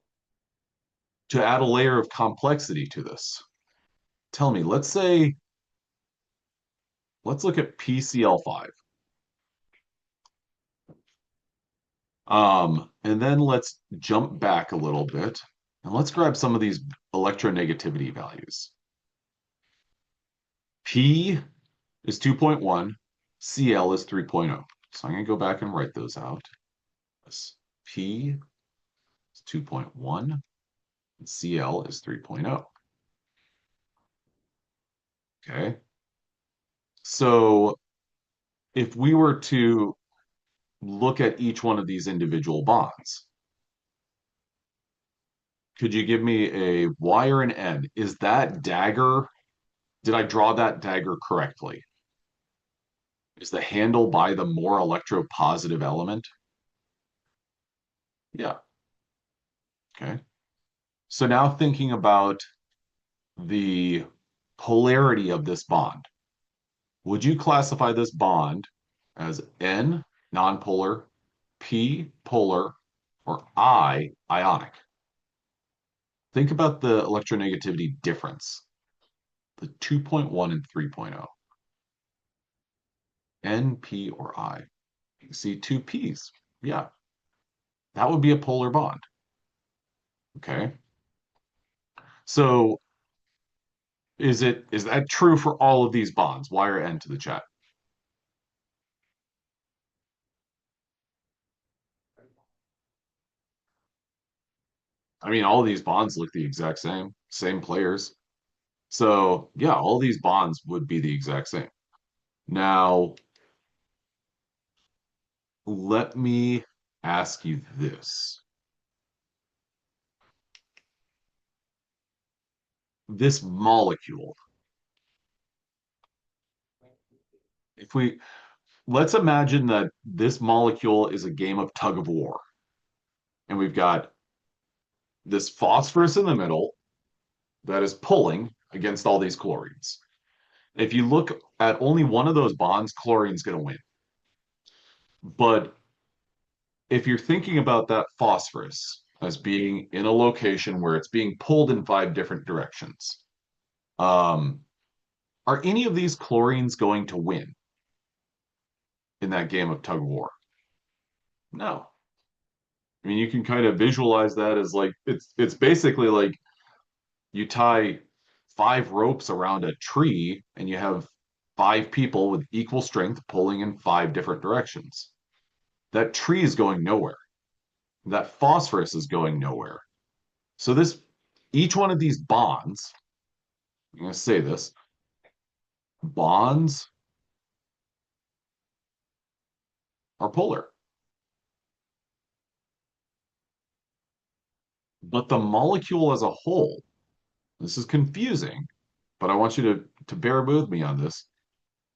to add a layer of complexity to this, tell me, let's look at PCl5. And then let's jump back a little bit and let's grab some of these electronegativity values. P is 2.1, Cl is 3.0. So I'm going to go back and write those out. P is 2.1, and Cl is 3.0. Okay. So if we were to look at each one of these individual bonds, could you give me a Y or an N? Is that dagger? Did I draw that dagger correctly? Is the handle by the more electropositive element? Yeah. Okay. So now thinking about the polarity of this bond, would you classify this bond as N, nonpolar, P, polar, or I, ionic? Think about the electronegativity difference, the 2.1 and 3.0. N, P, or I. You see two P's. Yeah, that would be a polar bond. Okay. So is that true for all of these bonds? Y or N to the chat? I mean, all these bonds look the exact same, same players. So yeah, all these bonds would be the exact same. Now, let me ask you this. This molecule, if we let's imagine that this molecule is a game of tug of war, and we've got this phosphorus in the middle that is pulling against all these chlorines. If you look at only one of those bonds, chlorine's going to win. But if you're thinking about that phosphorus as being in a location where it's being pulled in five different directions, um, are any of these chlorines going to win in that game of tug of war? No. I mean, you can kind of visualize that as like it's basically like you tie five ropes around a tree and you have five people with equal strength pulling in five different directions. That tree is going nowhere. That phosphorus is going nowhere. So this each one of these bonds, I'm going to say this, bonds are polar. But the molecule as a whole, this is confusing, but I want you to bear with me on this.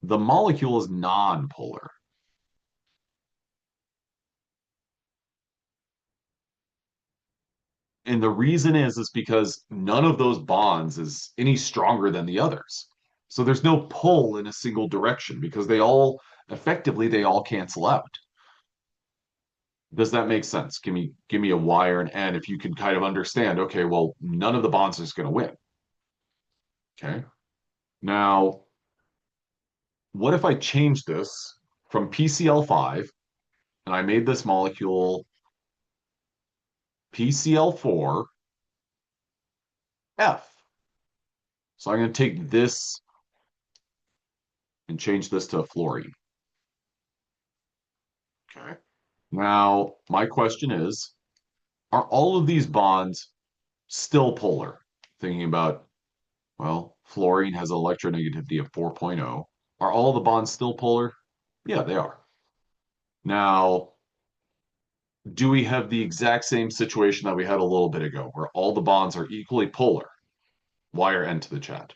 The molecule is non-polar. And the reason is because none of those bonds is any stronger than the others. So there's no pull in a single direction because they all effectively they all cancel out. Does that make sense? Give me a Y or an N if you can kind of understand, okay, well, none of the bonds is going to win. Okay. Now, what if I change this from PCl5 and I made this molecule PCl4F? So I'm going to take this and change this to a fluorine. Okay. Now, my question is, are all of these bonds still polar? Thinking about, well, fluorine has an electronegativity of 4.0. Are all the bonds still polar? Yeah, they are. Now, do we have the exact same situation that we had a little bit ago, where all the bonds are equally polar? Y or N to the chat.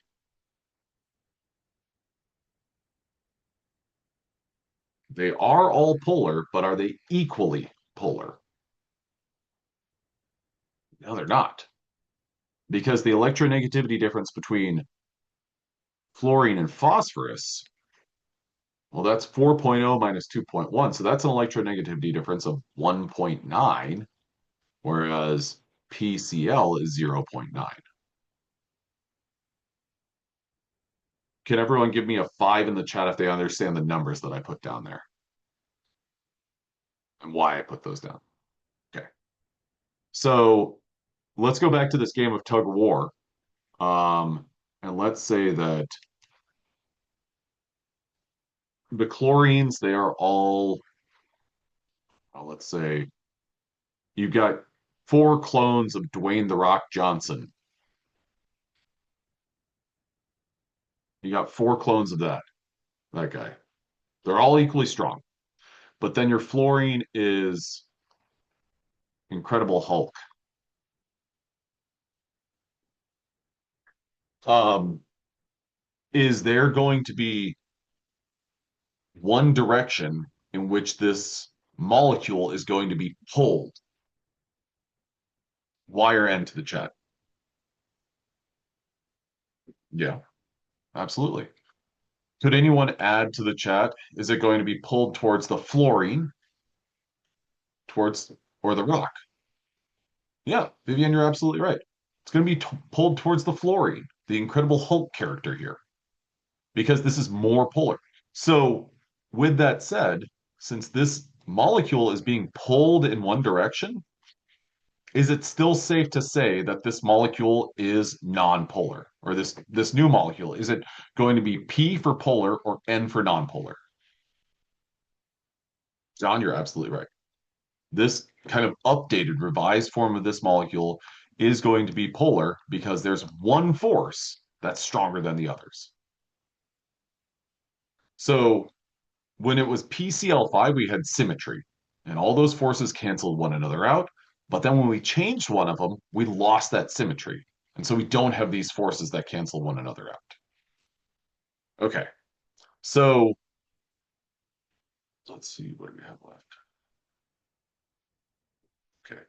They are all polar, but are they equally polar? No, they're not. Because the electronegativity difference between fluorine and phosphorus, well, that's 4.0 minus 2.1. So that's an electronegativity difference of 1.9, whereas PCl is 0.9. Can everyone give me a five in the chat if they understand the numbers that I put down there and why I put those down? Okay. So let's go back to this game of tug of war. And let's say that the chlorines, they are all, let's say you've got four clones of Dwayne the Rock Johnson. You got four clones of that guy. They're all equally strong. But then your fluorine is Incredible Hulk. Um, is there going to be one direction in which this molecule is going to be pulled? Y or N to the chat. Yeah, absolutely. Could anyone add to the chat? Is it going to be pulled towards the fluorine, towards or the rock? Yeah, Vivian, you're absolutely right. It's going to be pulled towards the fluorine, the Incredible Hulk character here, because this is more polar. So, with that said, since this molecule is being pulled in one direction, is it still safe to say that this molecule is non-polar, or this new molecule? Is it going to be P for polar or N for non-polar? John, you're absolutely right. This kind of updated, revised form of this molecule is going to be polar because there's one force that's stronger than the others. So when it was PCl5, we had symmetry, and all those forces canceled one another out. But then when we changed one of them, we lost that symmetry. And so we don't have these forces that cancel one another out. Okay, so let's see what we have left. Okay.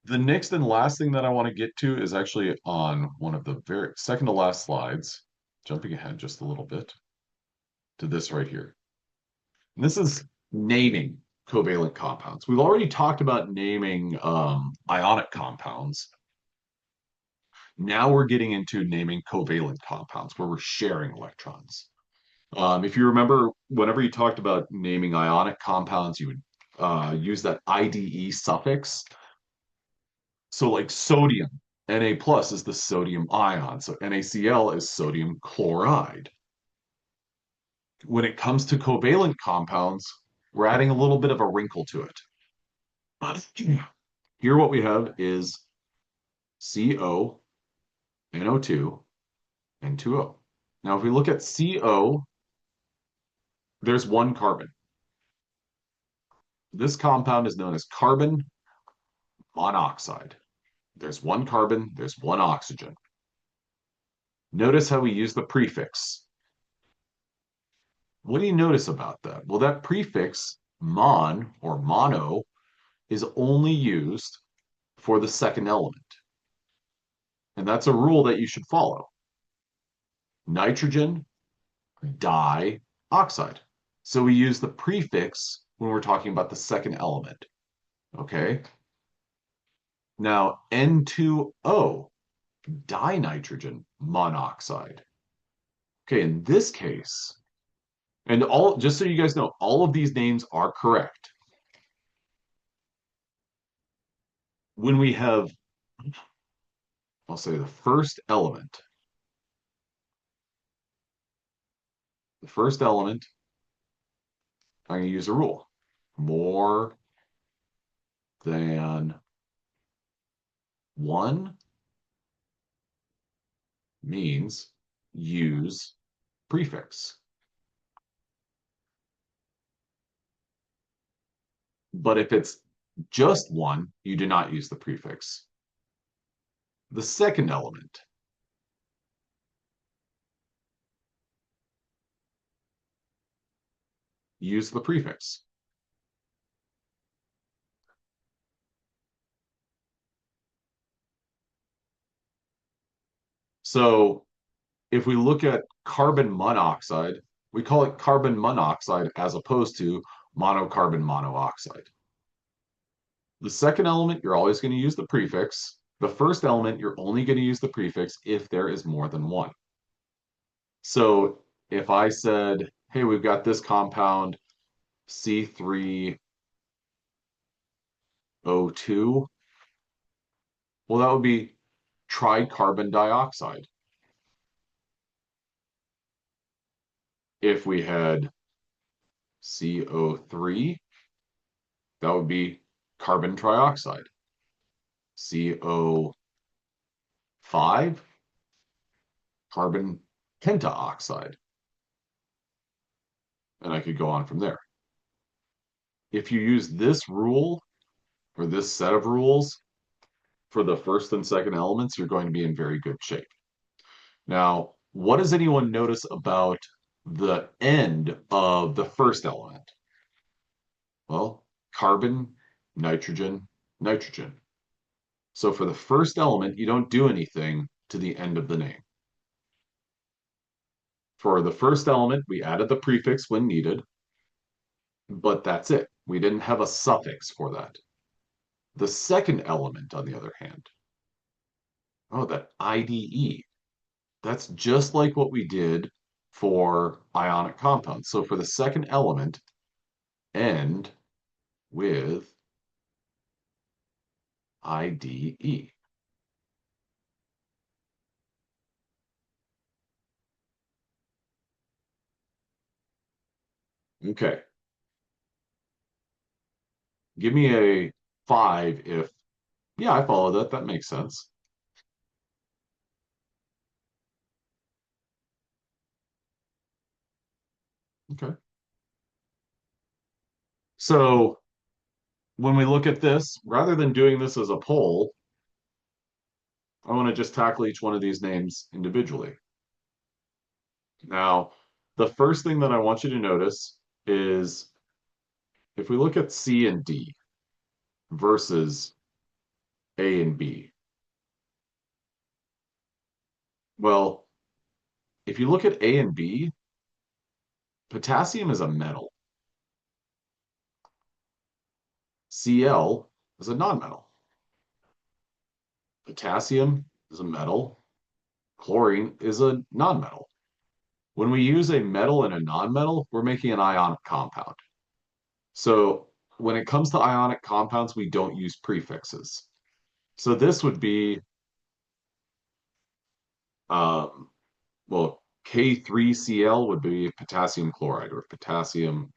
The next and last thing that I want to get to is actually on one of the very second to last slides. jumping ahead just a little bit to this right here. And this is naming covalent compounds. We've already talked about naming ionic compounds. Now we're getting into naming covalent compounds where we're sharing electrons. If you remember, whenever you talked about naming ionic compounds, you would use that IDE suffix. So like sodium, Na plus is the sodium ion. So NaCl is sodium chloride. When it comes to covalent compounds, we're adding a little bit of a wrinkle to it. Here what we have is CO, NO2, and 2O. Now, if we look at CO, there's one carbon. This compound is known as carbon monoxide. There's one carbon, there's one oxygen. Notice how we use the prefix. What do you notice about that? Well, that prefix, mon or mono, is only used for the second element. And that's a rule that you should follow. Nitrogen, dioxide. So we use the prefix when we're talking about the second element. Okay? Now, N2O, dinitrogen monoxide. Okay, in this case, and all just so you guys know, all of these names are correct. When we have, I'll say the first element, I'm going to use a rule. More than one means use prefix. But if it's just one, you do not use the prefix. The second element, use the prefix. So if we look at carbon monoxide, we call it carbon monoxide as opposed to monocarbon monoxide. The second element, you're always going to use the prefix. The first element, you're only going to use the prefix if there is more than one. So if I said, hey, we've got this compound C3O2, well, that would be tricarbon dioxide. If we had CO3, that would be carbon trioxide. CO5, carbon pentaoxide. And I could go on from there. If you use this rule or this set of rules for the first and second elements, you're going to be in very good shape. Now, what does anyone notice about the end of the first element? Well, carbon, nitrogen, nitrogen. So for the first element, you don't do anything to the end of the name. For the first element, we added the prefix when needed, but that's it. We didn't have a suffix for that. The second element, on the other hand, oh, that IDE, that's just like what we did for ionic compounds. So for the second element, end with IDE. Okay. Give me a 5 if, yeah, I follow that. That makes sense. Okay. So when we look at this, rather than doing this as a poll, I want to just tackle each one of these names individually. Now, the first thing that I want you to notice is if we look at C and D versus A and B, well, if you look at A and B, potassium is a metal. Cl is a nonmetal. Potassium is a metal. Chlorine is a nonmetal. When we use a metal and a nonmetal, we're making an ionic compound. So when it comes to ionic compounds, we don't use prefixes. So this would be, um, well, K3Cl would be potassium chloride or potassium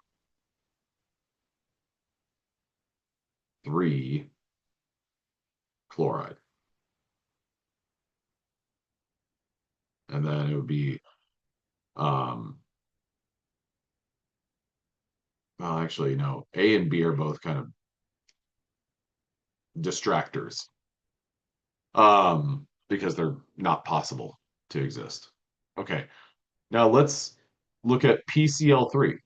3 chloride. And then it would be, um, well, actually, no, A and B are both kind of distractors, because they're not possible to exist. Okay, now let's look at PCl3.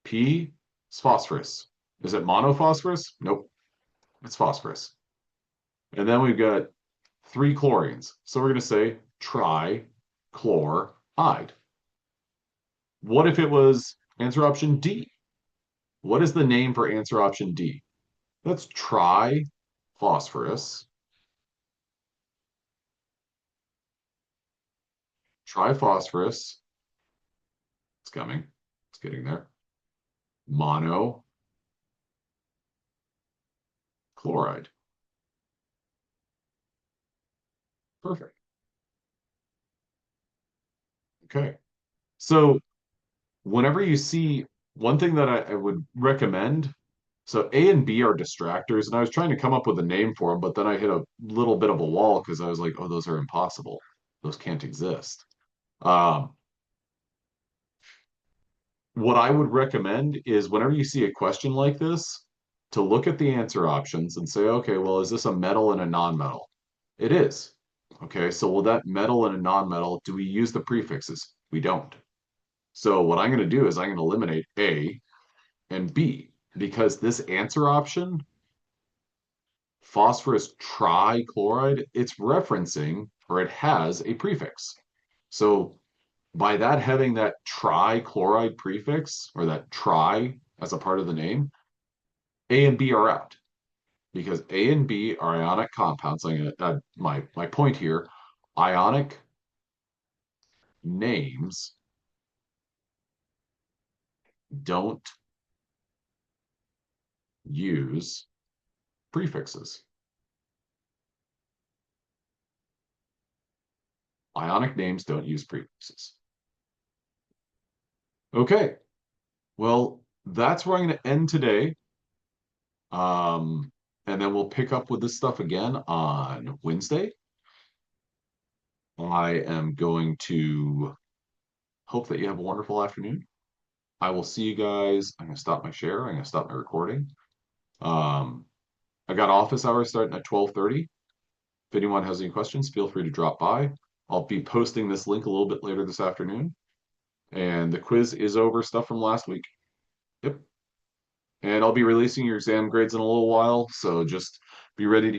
P is phosphorus. Is it monophosphorus? Nope, it's phosphorus. And then we've got three chlorines. So we're going to say trichloride. What if it was answer option D? What is the name for answer option D? That's triphosphorus. Triphosphorus. It's coming. It's getting there. Monochloride. Perfect. Okay. So whenever you see one thing that I would recommend, so A and B are distractors, and I was trying to come up with a name for them, but then I hit a little bit of a wall because I was like, oh, those are impossible. Those can't exist. Um, what I would recommend is whenever you see a question like this, to look at the answer options and say, okay, well, is this a metal and a non-metal? It is. Okay, so will that metal and a non-metal, do we use the prefixes? We don't. So what I'm going to do is I'm going to eliminate A and B because this answer option, phosphorus trichloride, it's referencing or it has a prefix. So by that having that trichloride prefix or that tri as a part of the name, A and B are out because A and B are ionic compounds. My point here, ionic names don't use prefixes. Ionic names don't use prefixes. Okay, well, that's where I'm going to end today. And then we'll pick up with this stuff again on Wednesday. I am going to hope that you have a wonderful afternoon. I will see you guys. I'm going to stop my share. I'm going to stop my recording. Um, I got office hours starting at 12:30. If anyone has any questions, feel free to drop by. I'll be posting this link a little bit later this afternoon. And the quiz is over, stuff from last week. Yep. And I'll be releasing your exam grades in a little while, so just be ready to